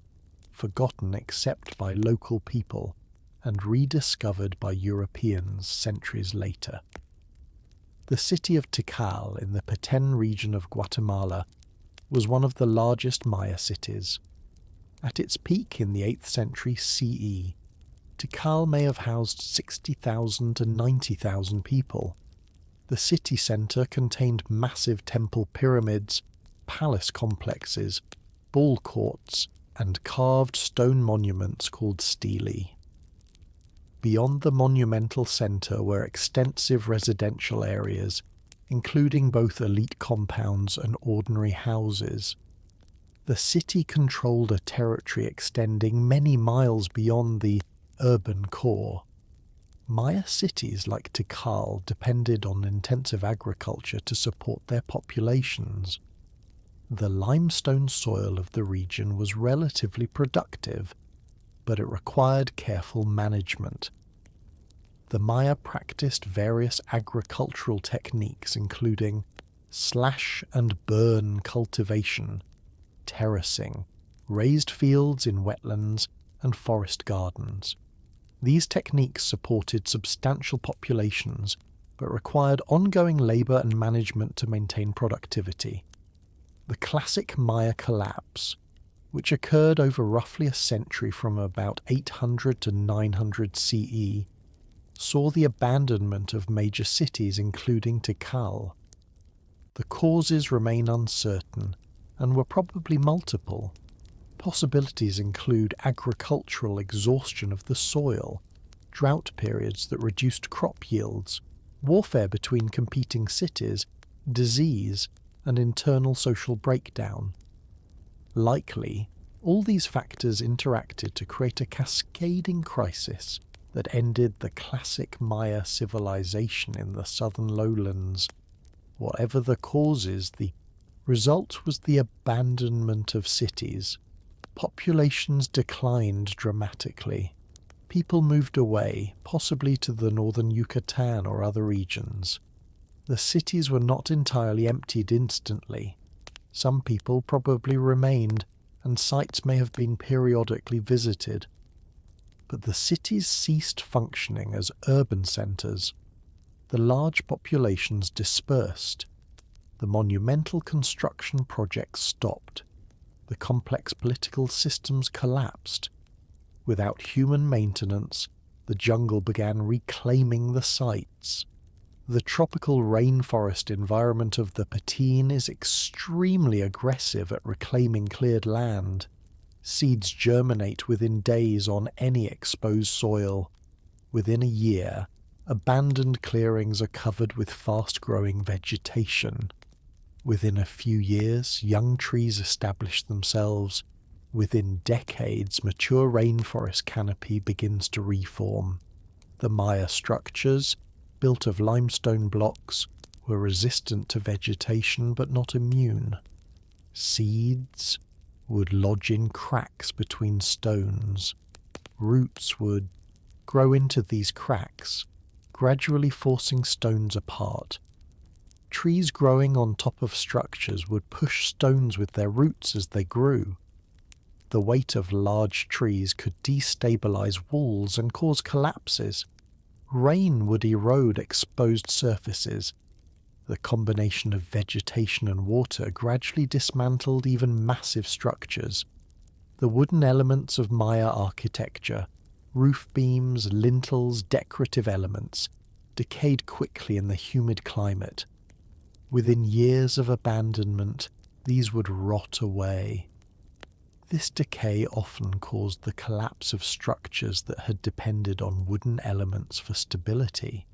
forgotten except by local people, and rediscovered by Europeans centuries later. The city of Tikal in the Petén region of Guatemala was one of the largest Maya cities. At its peak in the 8th century CE, Tikal may have housed 60,000 to 90,000 people. The city centre contained massive temple pyramids, palace complexes, ball courts, and carved stone monuments called stelae. Beyond the monumental centre were extensive residential areas, including both elite compounds and ordinary houses. The city controlled a territory extending many miles beyond the urban core. Maya cities like Tikal depended on intensive agriculture to support their populations. The limestone soil of the region was relatively productive, but it required careful management. The Maya practiced various agricultural techniques including slash and burn cultivation, terracing, raised fields in wetlands, and forest gardens. These techniques supported substantial populations, but required ongoing labour and management to maintain productivity. The classic Maya collapse, which occurred over roughly a century from about 800 to 900 CE, saw the abandonment of major cities including Tikal. The causes remain uncertain and were probably multiple. Possibilities include agricultural exhaustion of the soil, drought periods that reduced crop yields, warfare between competing cities, disease, and internal social breakdown. Likely, all these factors interacted to create a cascading crisis that ended the classic Maya civilization in the southern lowlands. Whatever the causes, the result was the abandonment of cities. Populations declined dramatically. People moved away, possibly to the northern Yucatan or other regions. The cities were not entirely emptied instantly. Some people probably remained, and sites may have been periodically visited. But the cities ceased functioning as urban centres. The large populations dispersed. The monumental construction projects stopped. The complex political systems collapsed. Without human maintenance, the jungle began reclaiming the sites. The tropical rainforest environment of the Petén is extremely aggressive at reclaiming cleared land. Seeds germinate within days on any exposed soil. Within a year, abandoned clearings are covered with fast-growing vegetation. Within a few years, young trees establish themselves. Within decades, mature rainforest canopy begins to reform. The Maya structures, built of limestone blocks, were resistant to vegetation but not immune. Seeds, would lodge in cracks between stones. Roots would grow into these cracks, gradually forcing stones apart. Trees growing on top of structures would push stones with their roots as they grew. The weight of large trees could destabilize walls and cause collapses. Rain would erode exposed surfaces. The combination of vegetation and water gradually dismantled even massive structures. The wooden elements of Maya architecture, roof beams, lintels, decorative elements, decayed quickly in the humid climate. Within years of abandonment, these would rot away. This decay often caused the collapse of structures that had depended on wooden elements for stability.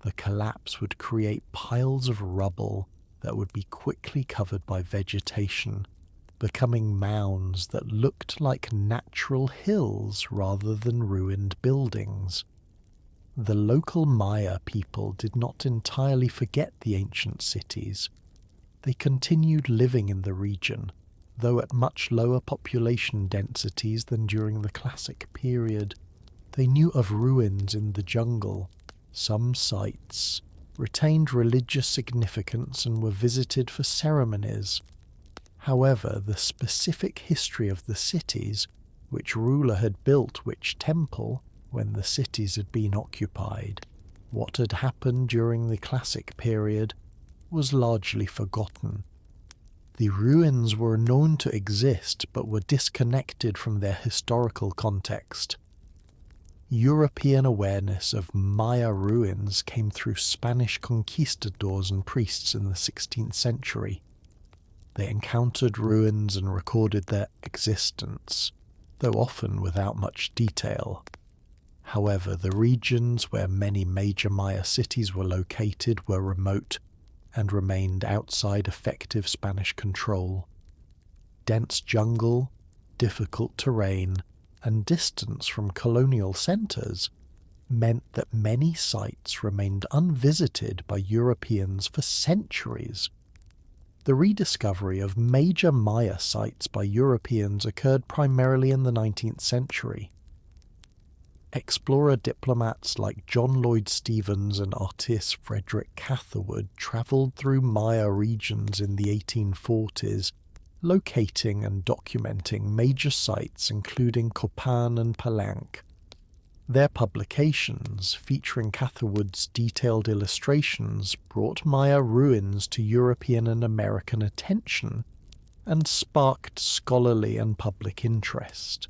The collapse would create piles of rubble that would be quickly covered by vegetation, becoming mounds that looked like natural hills rather than ruined buildings. The local Maya people did not entirely forget the ancient cities. They continued living in the region, though at much lower population densities than during the Classic period. They knew of ruins in the jungle. Some sites retained religious significance and were visited for ceremonies. However, the specific history of the cities, which ruler had built which temple when the cities had been occupied, what had happened during the Classic period, was largely forgotten. The ruins were known to exist but were disconnected from their historical context. European awareness of Maya ruins came through Spanish conquistadors and priests in the 16th century. They encountered ruins and recorded their existence, though often without much detail. However, the regions where many major Maya cities were located were remote and remained outside effective Spanish control. Dense jungle, difficult terrain, and distance from colonial centres meant that many sites remained unvisited by Europeans for centuries. The rediscovery of major Maya sites by Europeans occurred primarily in the 19th century. Explorer diplomats like John Lloyd Stephens and artist Frederick Catherwood travelled through Maya regions in the 1840s, locating and documenting major sites including Copan and Palenque. Their publications, featuring Catherwood's detailed illustrations, brought Maya ruins to European and American attention and sparked scholarly and public interest.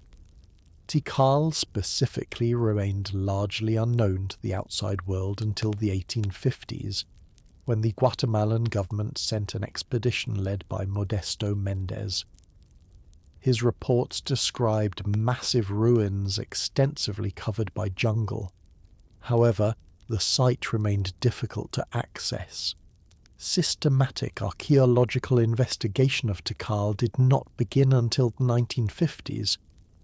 Tikal specifically remained largely unknown to the outside world until the 1850s, when the Guatemalan government sent an expedition led by Modesto Mendez. His reports described massive ruins extensively covered by jungle. However, the site remained difficult to access. Systematic archaeological investigation of Tikal did not begin until the 1950s,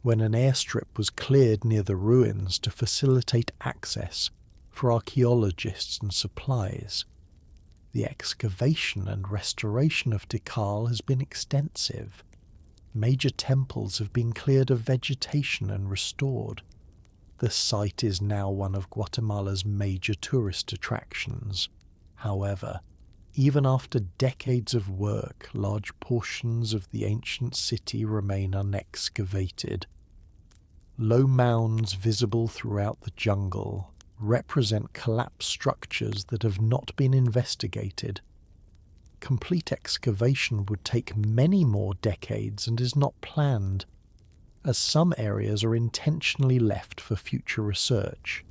when an airstrip was cleared near the ruins to facilitate access for archaeologists and supplies. The excavation and restoration of Tikal has been extensive. Major temples have been cleared of vegetation and restored. The site is now one of Guatemala's major tourist attractions. However, even after decades of work, large portions of the ancient city remain unexcavated. Low mounds visible throughout the jungle represent collapsed structures that have not been investigated. Complete excavation would take many more decades and is not planned, as some areas are intentionally left for future research.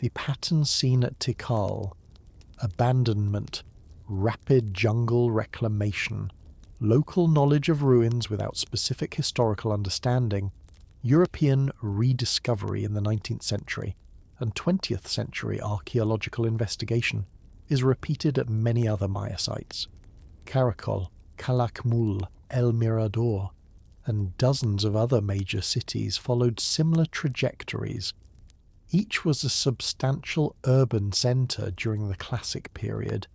The pattern seen at Tikal, abandonment, rapid jungle reclamation, local knowledge of ruins without specific historical understanding, European rediscovery in the 19th century, and 20th century archaeological investigation is repeated at many other Maya sites. Caracol, Calakmul, El Mirador, and dozens of other major cities followed similar trajectories. Each was a substantial urban centre during the Classic period.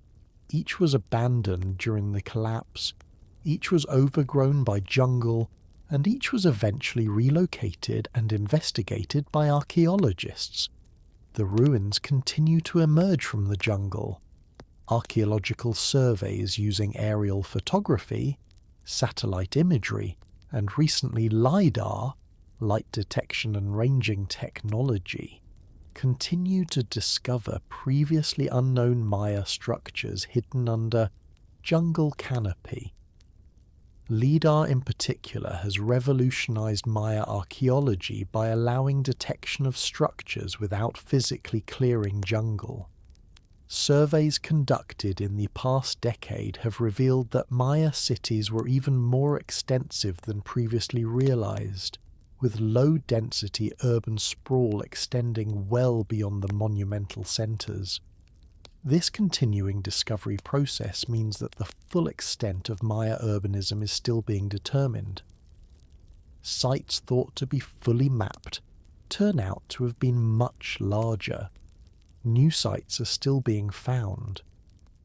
Each was abandoned during the collapse, Each was overgrown by jungle, and each was eventually relocated and investigated by archaeologists. The ruins continue to emerge from the jungle. Archaeological surveys using aerial photography, satellite imagery, and recently LiDAR, light detection and ranging technology, continue to discover previously unknown Maya structures hidden under jungle canopy. LiDAR in particular has revolutionized Maya archaeology by allowing detection of structures without physically clearing jungle. Surveys conducted in the past decade have revealed that Maya cities were even more extensive than previously realized, with low-density urban sprawl extending well beyond the monumental centers. This continuing discovery process means that the full extent of Maya urbanism is still being determined. Sites thought to be fully mapped turn out to have been much larger. New sites are still being found.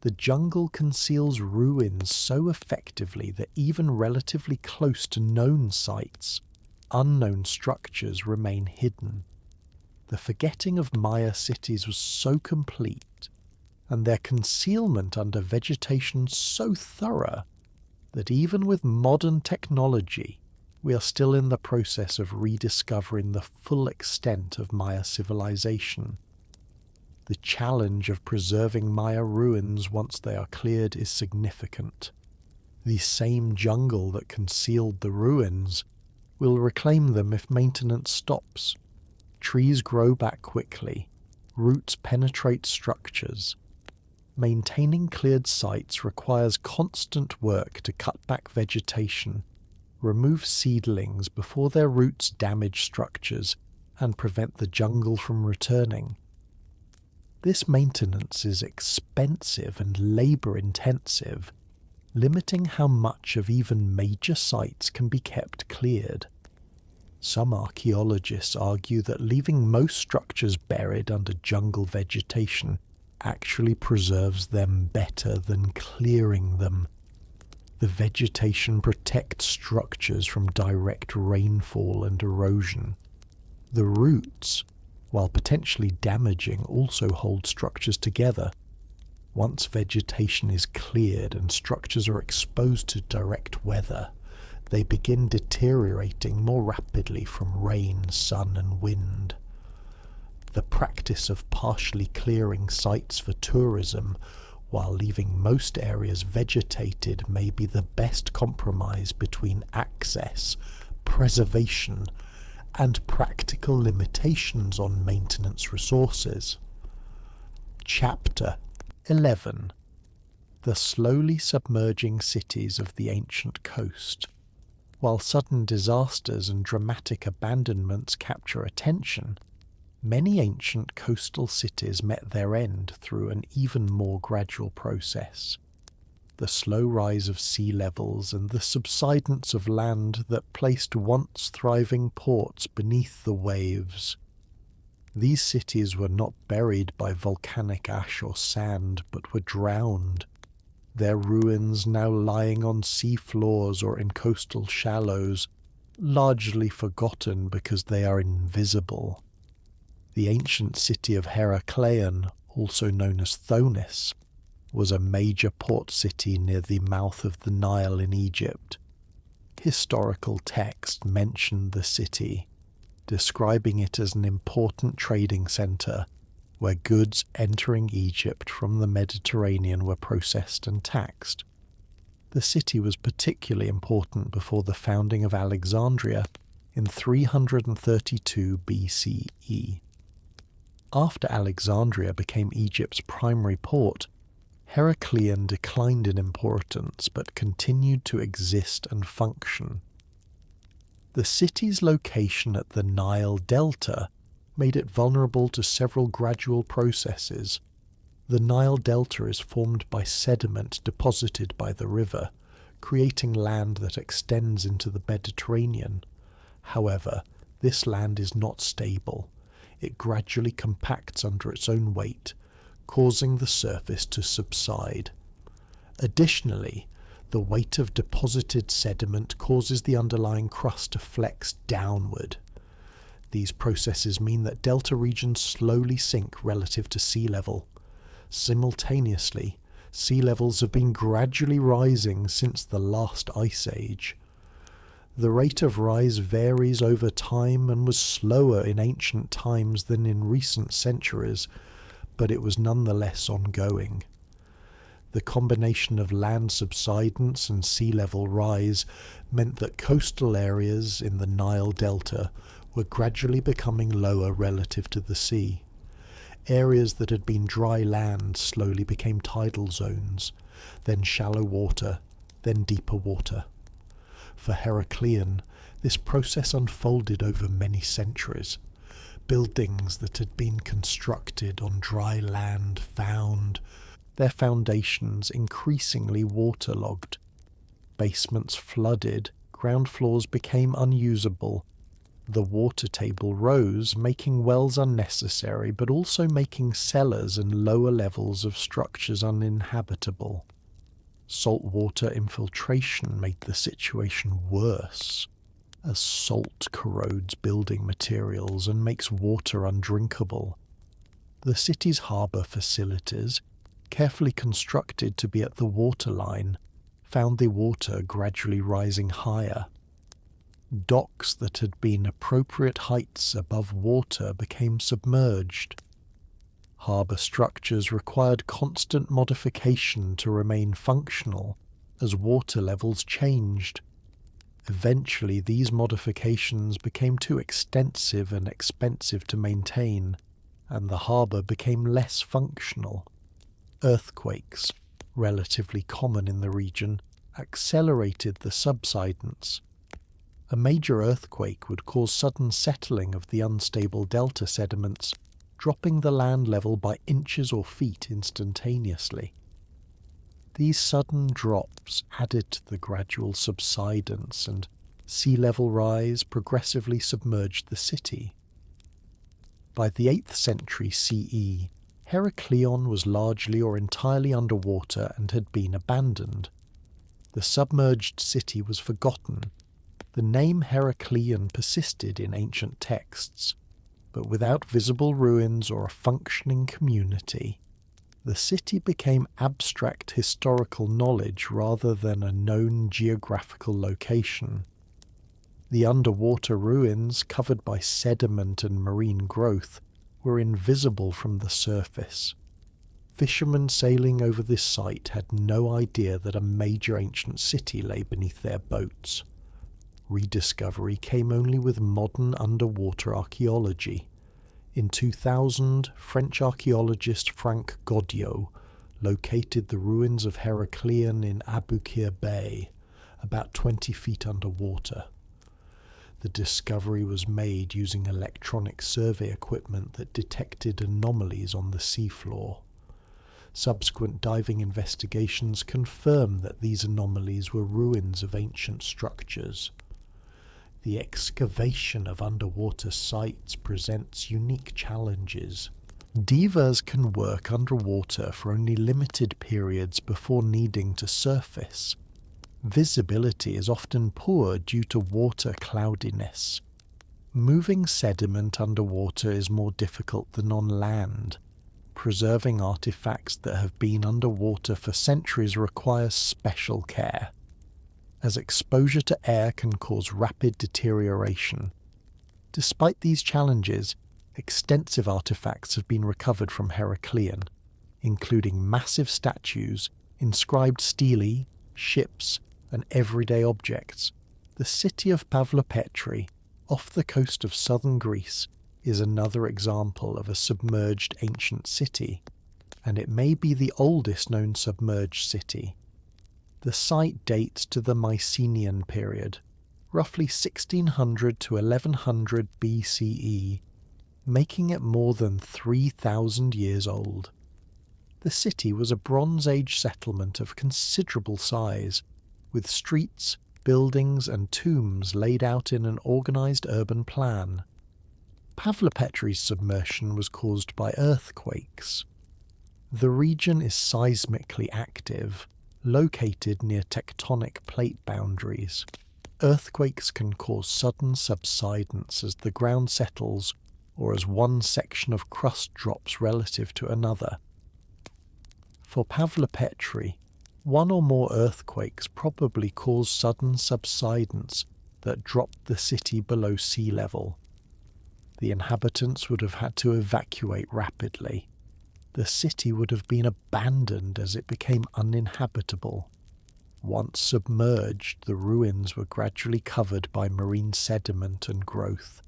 The jungle conceals ruins so effectively that even relatively close to known sites, unknown structures remain hidden. The forgetting of Maya cities was so complete, and their concealment under vegetation so thorough, that even with modern technology, we are still in the process of rediscovering the full extent of Maya civilization. The challenge of preserving Maya ruins once they are cleared is significant. The same jungle that concealed the ruins will reclaim them if maintenance stops. Trees grow back quickly, roots penetrate structures. Maintaining cleared sites requires constant work to cut back vegetation, remove seedlings before their roots damage structures, and prevent the jungle from returning. This maintenance is expensive and labor-intensive, limiting how much of even major sites can be kept cleared. Some archaeologists argue that leaving most structures buried under jungle vegetation actually preserves them better than clearing them. The vegetation protects structures from direct rainfall and erosion. The roots, while potentially damaging, also hold structures together. Once vegetation is cleared and structures are exposed to direct weather, they begin deteriorating more rapidly from rain, sun, and wind. The practice of partially clearing sites for tourism while leaving most areas vegetated may be the best compromise between access, preservation, and practical limitations on maintenance resources. Chapter 11. The slowly submerging cities of the ancient coast. While sudden disasters and dramatic abandonments capture attention, many ancient coastal cities met their end through an even more gradual process. The slow rise of sea levels and the subsidence of land that placed once thriving ports beneath the waves. These cities were not buried by volcanic ash or sand, but were drowned, their ruins now lying on sea floors or in coastal shallows, largely forgotten because they are invisible. The ancient city of Heracleion, also known as Thonis, was a major port city near the mouth of the Nile in Egypt. Historical texts mention the city, describing it as an important trading centre where goods entering Egypt from the Mediterranean were processed and taxed. The city was particularly important before the founding of Alexandria in 332 BCE. After Alexandria became Egypt's primary port, Heracleion declined in importance but continued to exist and function. The city's location at the Nile Delta made it vulnerable to several gradual processes. The Nile Delta is formed by sediment deposited by the river, creating land that extends into the Mediterranean. However, this land is not stable. It gradually compacts under its own weight, causing the surface to subside. Additionally, The weight of deposited sediment causes the underlying crust to flex downward. These processes mean that delta regions slowly sink relative to sea level. Simultaneously, sea levels have been gradually rising since the last ice age. The rate of rise varies over time and was slower in ancient times than in recent centuries, but it was nonetheless ongoing. The combination of land subsidence and sea level rise meant that coastal areas in the Nile Delta were gradually becoming lower relative to the sea. Areas that had been dry land slowly became tidal zones, then shallow water, then deeper water. For Heracleion, this process unfolded over many centuries. Buildings that had been constructed on dry land found their foundations increasingly waterlogged. Basements flooded, ground floors became unusable. The water table rose, making wells unnecessary, but also making cellars and lower levels of structures uninhabitable. Saltwater infiltration made the situation worse, as salt corrodes building materials and makes water undrinkable. The city's harbour facilities, carefully constructed to be at the waterline, found the water gradually rising higher. Docks that had been appropriate heights above water became submerged. Harbour structures required constant modification to remain functional as water levels changed. Eventually, these modifications became too extensive and expensive to maintain, and the harbour became less functional. Earthquakes, relatively common in the region, accelerated the subsidence. A major earthquake would cause sudden settling of the unstable delta sediments, dropping the land level by inches or feet instantaneously. These sudden drops added to the gradual subsidence, and sea level rise progressively submerged the city. By the 8th century CE, Heracleion was largely or entirely underwater and had been abandoned. The submerged city was forgotten. The name Heracleion persisted in ancient texts, but without visible ruins or a functioning community, the city became abstract historical knowledge rather than a known geographical location. The underwater ruins, covered by sediment and marine growth, were invisible from the surface. Fishermen sailing over this site had no idea that a major ancient city lay beneath their boats. Rediscovery came only with modern underwater archaeology. In 2000, French archaeologist Franck Goddio located the ruins of Heracleion in Aboukir Bay, about 20 feet underwater. The discovery was made using electronic survey equipment that detected anomalies on the seafloor. Subsequent diving investigations confirmed that these anomalies were ruins of ancient structures. The excavation of underwater sites presents unique challenges. Divers can work underwater for only limited periods before needing to surface. Visibility is often poor due to water cloudiness. Moving sediment underwater is more difficult than on land. Preserving artifacts that have been underwater for centuries requires special care, as exposure to air can cause rapid deterioration. Despite these challenges, extensive artifacts have been recovered from Heracleion, including massive statues, inscribed stelae, ships, and everyday objects. The city of Pavlopetri, off the coast of southern Greece, is another example of a submerged ancient city, and it may be the oldest known submerged city. The site dates to the Mycenaean period, roughly 1600 to 1100 BCE, making it more than 3,000 years old. The city was a Bronze Age settlement of considerable size, with streets, buildings and tombs laid out in an organised urban plan. Pavlopetri's submersion was caused by earthquakes. The region is seismically active. located near tectonic plate boundaries. Earthquakes can cause sudden subsidence as the ground settles or as one section of crust drops relative to another. For Pavlopetri, one or more earthquakes probably caused sudden subsidence that dropped the city below sea level. The inhabitants would have had to evacuate rapidly. The city would have been abandoned as it became uninhabitable. Once submerged, the ruins were gradually covered by marine sediment and growth.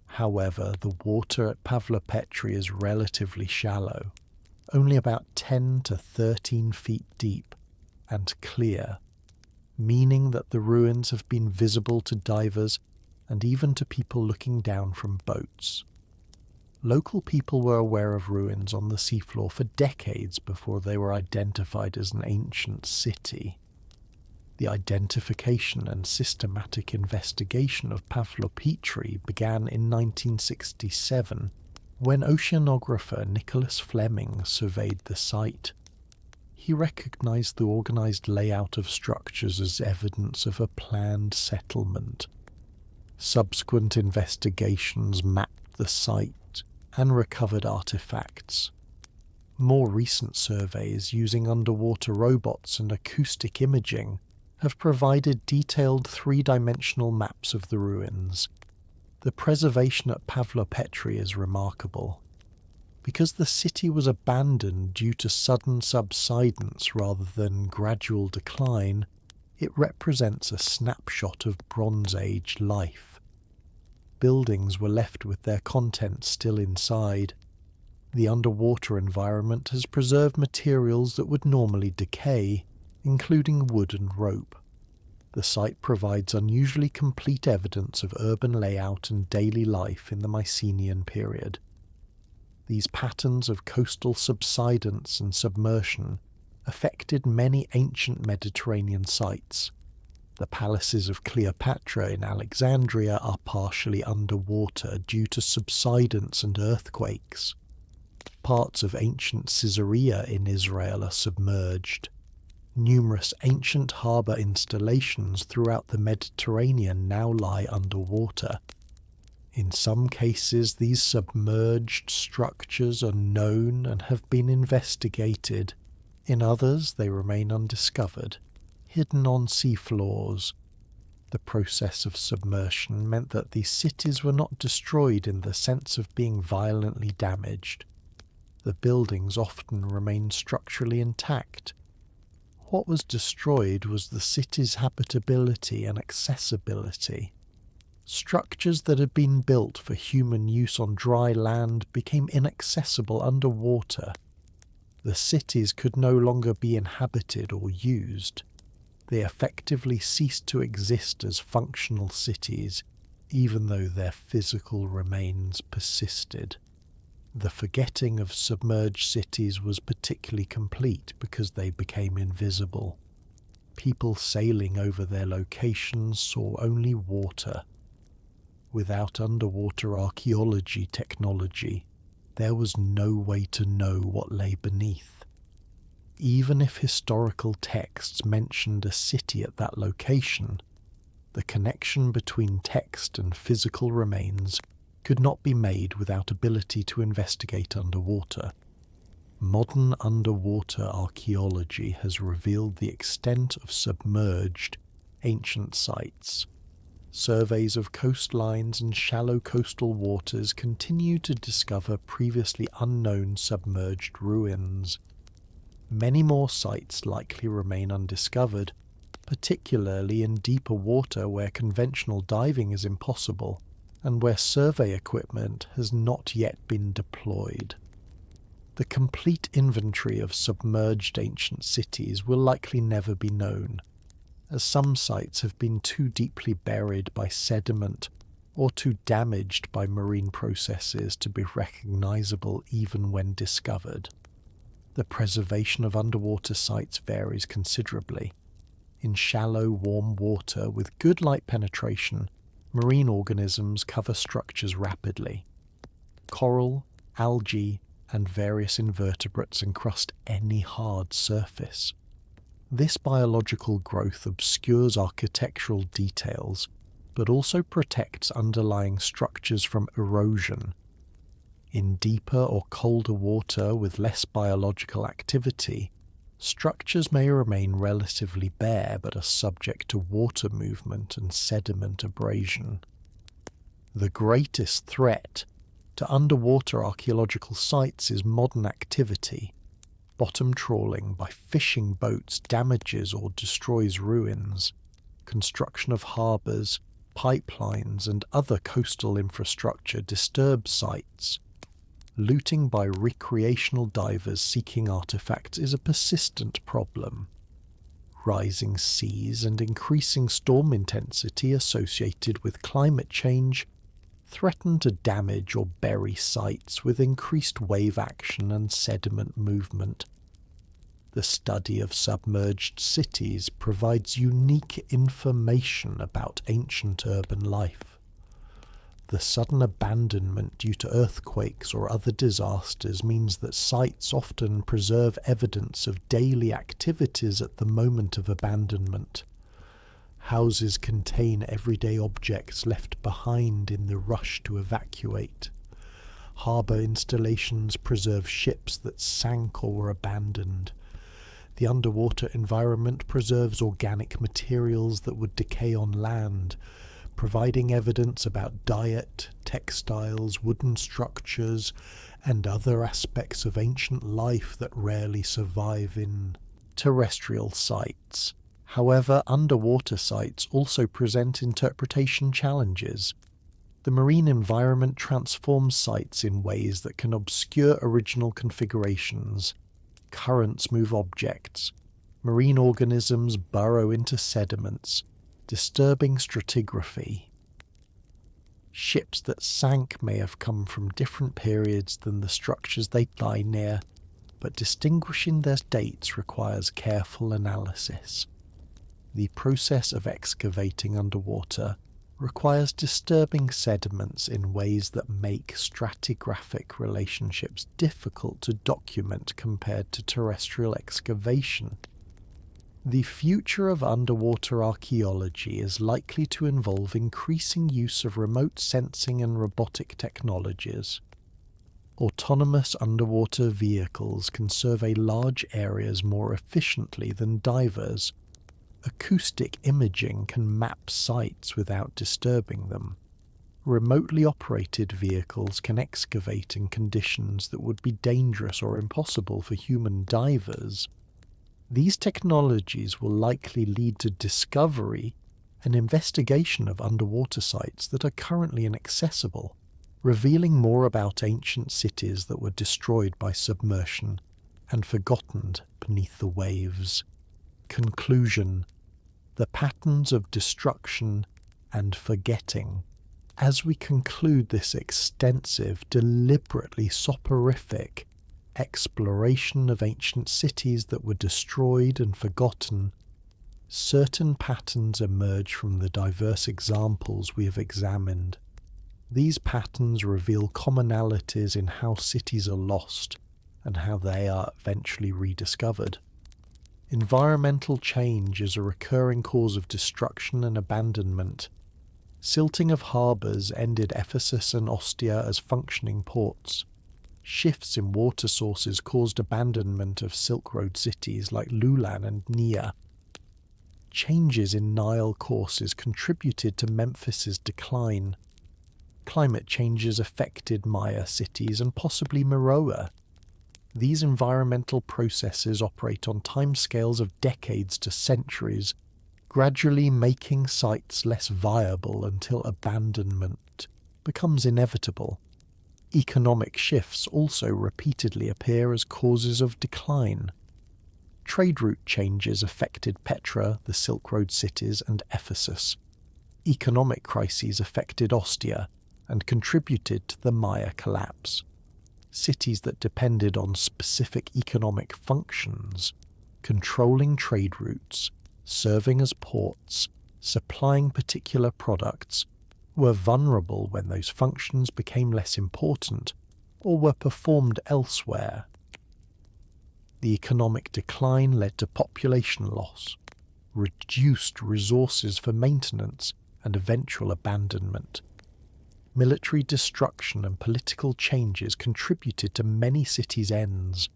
However, the water at Pavlopetri is relatively shallow, only about 10 to 13 feet deep, and clear, meaning that the ruins have been visible to divers and even to people looking down from boats. Local people were aware of ruins on the seafloor for decades before they were identified as an ancient city. The identification and systematic investigation of Pavlopetri began in 1967, when oceanographer Nicholas Fleming surveyed the site. He recognized the organized layout of structures as evidence of a planned settlement. Subsequent investigations mapped the site and recovered artifacts. More recent surveys using underwater robots and acoustic imaging have provided detailed three-dimensional maps of the ruins. The preservation at Pavlopetri is remarkable. Because the city was abandoned due to sudden subsidence rather than gradual decline, it represents a snapshot of Bronze Age life. Buildings were left with their contents still inside. The underwater environment has preserved materials that would normally decay, including wood and rope. The site provides unusually complete evidence of urban layout and daily life in the Mycenaean period. These patterns of coastal subsidence and submersion affected many ancient Mediterranean sites. The palaces of Cleopatra in Alexandria are partially underwater due to subsidence and earthquakes. Parts of ancient Caesarea in Israel are submerged. Numerous ancient harbour installations throughout the Mediterranean now lie underwater. In some cases, these submerged structures are known and have been investigated. In others, they remain undiscovered, hidden on seafloors. The process of submersion meant that these cities were not destroyed in the sense of being violently damaged. The buildings often remained structurally intact. What was destroyed was the city's habitability and accessibility. Structures that had been built for human use on dry land became inaccessible underwater. The cities could no longer be inhabited or used. They effectively ceased to exist as functional cities, even though their physical remains persisted. The forgetting of submerged cities was particularly complete because they became invisible. People sailing over their locations saw only water. Without underwater archaeology technology, there was no way to know what lay beneath. Even if historical texts mentioned a city at that location, the connection between text and physical remains could not be made without ability to investigate underwater. Modern underwater archaeology has revealed the extent of submerged ancient sites. Surveys of coastlines and shallow coastal waters continue to discover previously unknown submerged ruins. Many more sites likely remain undiscovered, particularly in deeper water where conventional diving is impossible and where survey equipment has not yet been deployed. The complete inventory of submerged ancient cities will likely never be known, as some sites have been too deeply buried by sediment or too damaged by marine processes to be recognizable even when discovered. The preservation of underwater sites varies considerably. In shallow, warm water with good light penetration, marine organisms cover structures rapidly. Coral, algae, and various invertebrates encrust any hard surface. This biological growth obscures architectural details, but also protects underlying structures from erosion. In deeper or colder water with less biological activity, structures may remain relatively bare but are subject to water movement and sediment abrasion. The greatest threat to underwater archaeological sites is modern activity. Bottom trawling by fishing boats damages or destroys ruins. Construction of harbours, pipelines, and other coastal infrastructure disturbs sites. Looting by recreational divers seeking artifacts is a persistent problem. Rising seas and increasing storm intensity associated with climate change threaten to damage or bury sites with increased wave action and sediment movement. The study of submerged cities provides unique information about ancient urban life. The sudden abandonment due to earthquakes or other disasters means that sites often preserve evidence of daily activities at the moment of abandonment. Houses contain everyday objects left behind in the rush to evacuate. Harbour installations preserve ships that sank or were abandoned. The underwater environment preserves organic materials that would decay on land, providing evidence about diet, textiles, wooden structures, and other aspects of ancient life that rarely survive in terrestrial sites. However, underwater sites also present interpretation challenges. The marine environment transforms sites in ways that can obscure original configurations. Currents move objects. Marine organisms burrow into sediments, disturbing stratigraphy. Ships that sank may have come from different periods than the structures they lie near, but distinguishing their dates requires careful analysis. The process of excavating underwater requires disturbing sediments in ways that make stratigraphic relationships difficult to document compared to terrestrial excavation. The future of underwater archaeology is likely to involve increasing use of remote sensing and robotic technologies. Autonomous underwater vehicles can survey large areas more efficiently than divers. Acoustic imaging can map sites without disturbing them. Remotely operated vehicles can excavate in conditions that would be dangerous or impossible for human divers. These technologies will likely lead to discovery and investigation of underwater sites that are currently inaccessible, revealing more about ancient cities that were destroyed by submersion and forgotten beneath the waves. Conclusion: the patterns of destruction and forgetting. As we conclude this extensive, deliberately soporific exploration of ancient cities that were destroyed and forgotten, certain patterns emerge from the diverse examples we have examined. These patterns reveal commonalities in how cities are lost and how they are eventually rediscovered. Environmental change is a recurring cause of destruction and abandonment. Silting of harbours ended Ephesus and Ostia as functioning ports. Shifts in water sources caused abandonment of Silk Road cities like Lulan and Nia. Changes in Nile courses contributed to Memphis's decline. Climate changes affected Maya cities and possibly Meroe. These environmental processes operate on timescales of decades to centuries, gradually making sites less viable until abandonment becomes inevitable. Economic shifts also repeatedly appear as causes of decline. Trade route changes affected Petra, the Silk Road cities, and Ephesus. Economic crises affected Ostia and contributed to the Maya collapse. Cities that depended on specific economic functions, controlling trade routes, serving as ports, supplying particular products, were vulnerable when those functions became less important or were performed elsewhere. The economic decline led to population loss, reduced resources for maintenance, and eventual abandonment. Military destruction and political changes contributed to many cities' ends.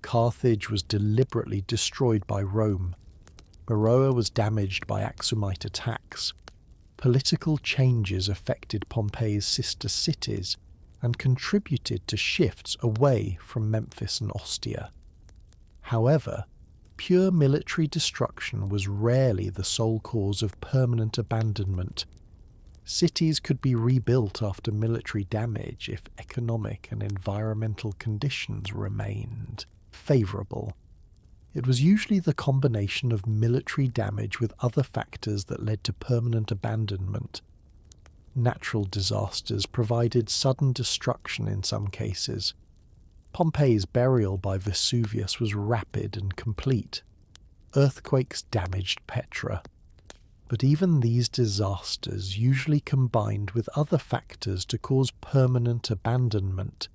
Carthage was deliberately destroyed by Rome. Meroe was damaged by Aksumite attacks. Political changes affected Pompey's sister cities and contributed to shifts away from Memphis and Ostia. However, pure military destruction was rarely the sole cause of permanent abandonment. Cities could be rebuilt after military damage if economic and environmental conditions remained favourable. It was usually the combination of military damage with other factors that led to permanent abandonment. Natural disasters provided sudden destruction in some cases. Pompey's burial by Vesuvius was rapid and complete. Earthquakes damaged Petra. But even these disasters usually combined with other factors to cause permanent abandonment.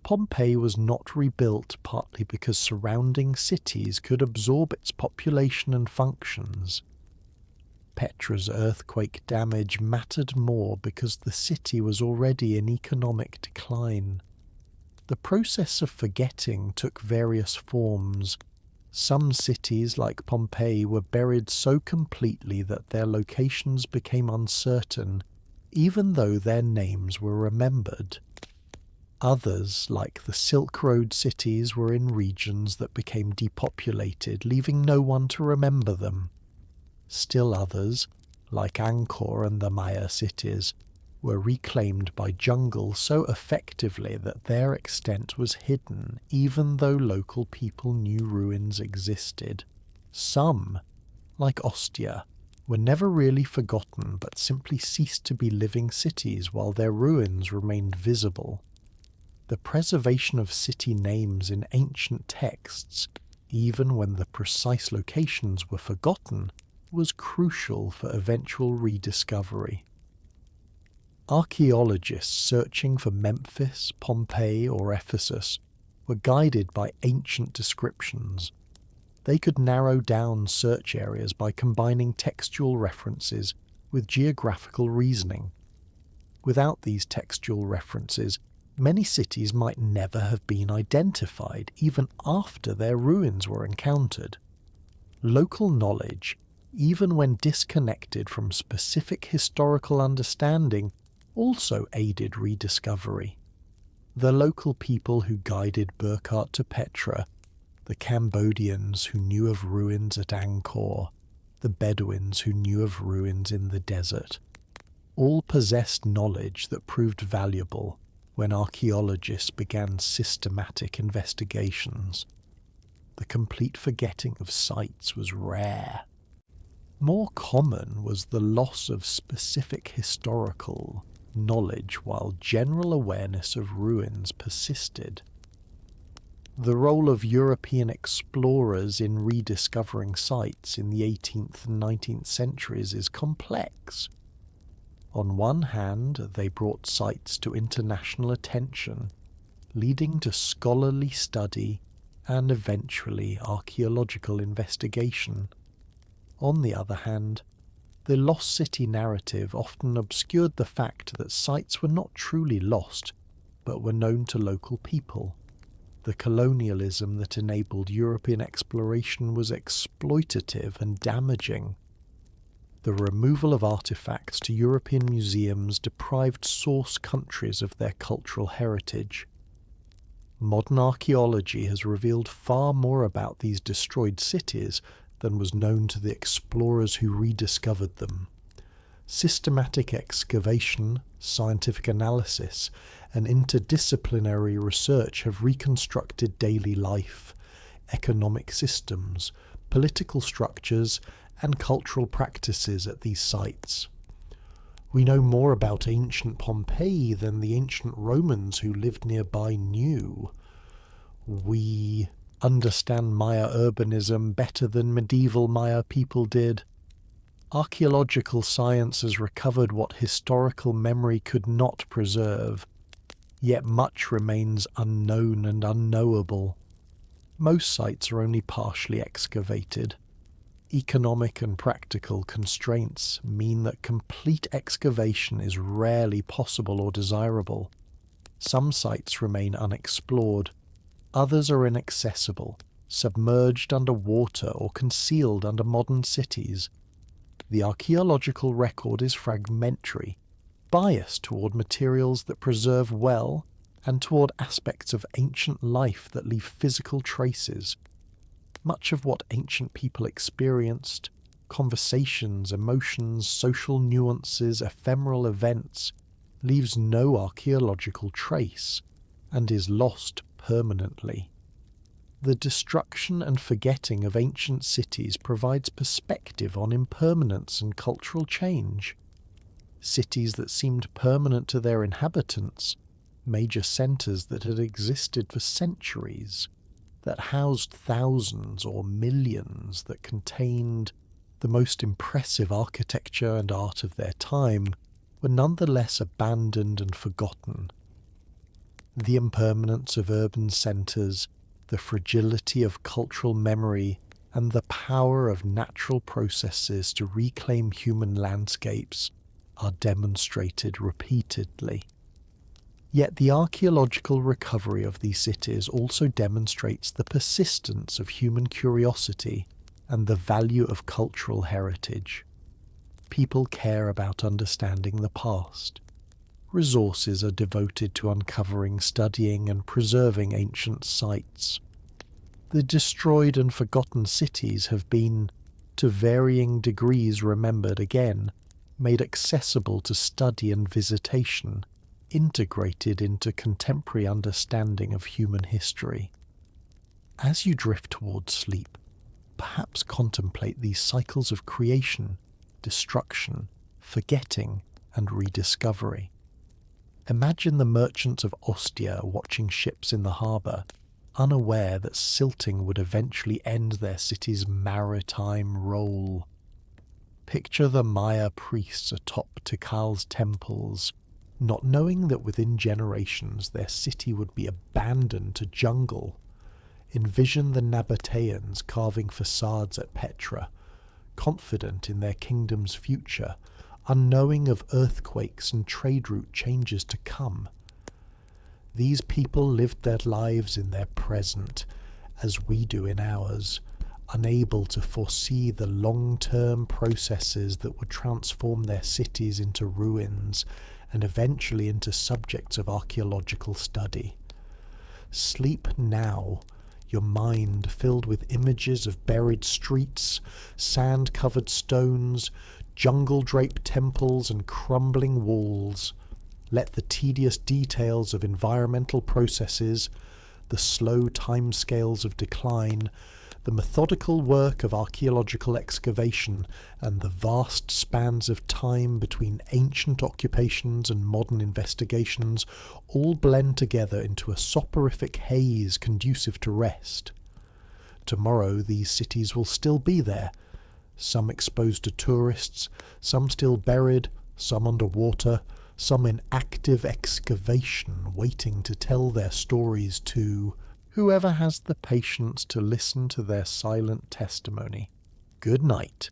Pompeii was not rebuilt partly because surrounding cities could absorb its population and functions. Petra's earthquake damage mattered more because the city was already in economic decline. The process of forgetting took various forms. Some cities, like Pompeii, were buried so completely that their locations became uncertain, even though their names were remembered. Others, like the Silk Road cities, were in regions that became depopulated, leaving no one to remember them. Still others, like Angkor and the Maya cities, were reclaimed by jungle so effectively that their extent was hidden, even though local people knew ruins existed. Some, like Ostia, were never really forgotten but simply ceased to be living cities while their ruins remained visible. The preservation of city names in ancient texts, even when the precise locations were forgotten, was crucial for eventual rediscovery. Archaeologists searching for Memphis, Pompeii, or Ephesus were guided by ancient descriptions. They could narrow down search areas by combining textual references with geographical reasoning. Without these textual references, many cities might never have been identified even after their ruins were encountered. Local knowledge, even when disconnected from specific historical understanding, also aided rediscovery. The local people who guided Burckhardt to Petra, the Cambodians who knew of ruins at Angkor, the Bedouins who knew of ruins in the desert, all possessed knowledge that proved valuable when archaeologists began systematic investigations. The complete forgetting of sites was rare. More common was the loss of specific historical knowledge while general awareness of ruins persisted. The role of European explorers in rediscovering sites in the 18th and 19th centuries is complex. On one hand, they brought sites to international attention, leading to scholarly study and eventually archaeological investigation. On the other hand, the lost city narrative often obscured the fact that sites were not truly lost, but were known to local people. The colonialism that enabled European exploration was exploitative and damaging. The removal of artifacts to European museums deprived source countries of their cultural heritage. Modern archaeology has revealed far more about these destroyed cities than was known to the explorers who rediscovered them. Systematic excavation, scientific analysis, and interdisciplinary research have reconstructed daily life, economic systems, political structures, and cultural practices at these sites. We know more about ancient Pompeii than the ancient Romans who lived nearby knew. We understand Maya urbanism better than medieval Maya people did. Archaeological science has recovered what historical memory could not preserve, yet much remains unknown and unknowable. Most sites are only partially excavated. Economic and practical constraints mean that complete excavation is rarely possible or desirable. Some sites remain unexplored, others are inaccessible, submerged under water or concealed under modern cities. The archaeological record is fragmentary, biased toward materials that preserve well and toward aspects of ancient life that leave physical traces. Much of what ancient people experienced, conversations, emotions, social nuances, ephemeral events, leaves no archaeological trace and is lost permanently. The destruction and forgetting of ancient cities provides perspective on impermanence and cultural change. Cities that seemed permanent to their inhabitants, major centres that had existed for centuries, that housed thousands or millions, that contained the most impressive architecture and art of their time, were nonetheless abandoned and forgotten. The impermanence of urban centres, the fragility of cultural memory, and the power of natural processes to reclaim human landscapes are demonstrated repeatedly. Yet the archaeological recovery of these cities also demonstrates the persistence of human curiosity and the value of cultural heritage. People care about understanding the past. Resources are devoted to uncovering, studying, and preserving ancient sites. The destroyed and forgotten cities have been, to varying degrees, remembered again, made accessible to study and visitation, integrated into contemporary understanding of human history. As you drift towards sleep, perhaps contemplate these cycles of creation, destruction, forgetting, and rediscovery. Imagine the merchants of Ostia watching ships in the harbour, unaware that silting would eventually end their city's maritime role. Picture the Maya priests atop Tikal's temples, not knowing that within generations their city would be abandoned to jungle. Envision the Nabateans carving facades at Petra, confident in their kingdom's future, unknowing of earthquakes and trade route changes to come. These people lived their lives in their present, as we do in ours, unable to foresee the long-term processes that would transform their cities into ruins and eventually into subjects of archaeological study. Sleep now, your mind filled with images of buried streets, sand-covered stones, jungle-draped temples and crumbling walls. Let the tedious details of environmental processes, the slow timescales of decline, the methodical work of archaeological excavation, and the vast spans of time between ancient occupations and modern investigations all blend together into a soporific haze conducive to rest. Tomorrow these cities will still be there, some exposed to tourists, some still buried, some underwater, some in active excavation waiting to tell their stories to whoever has the patience to listen to their silent testimony. Good night.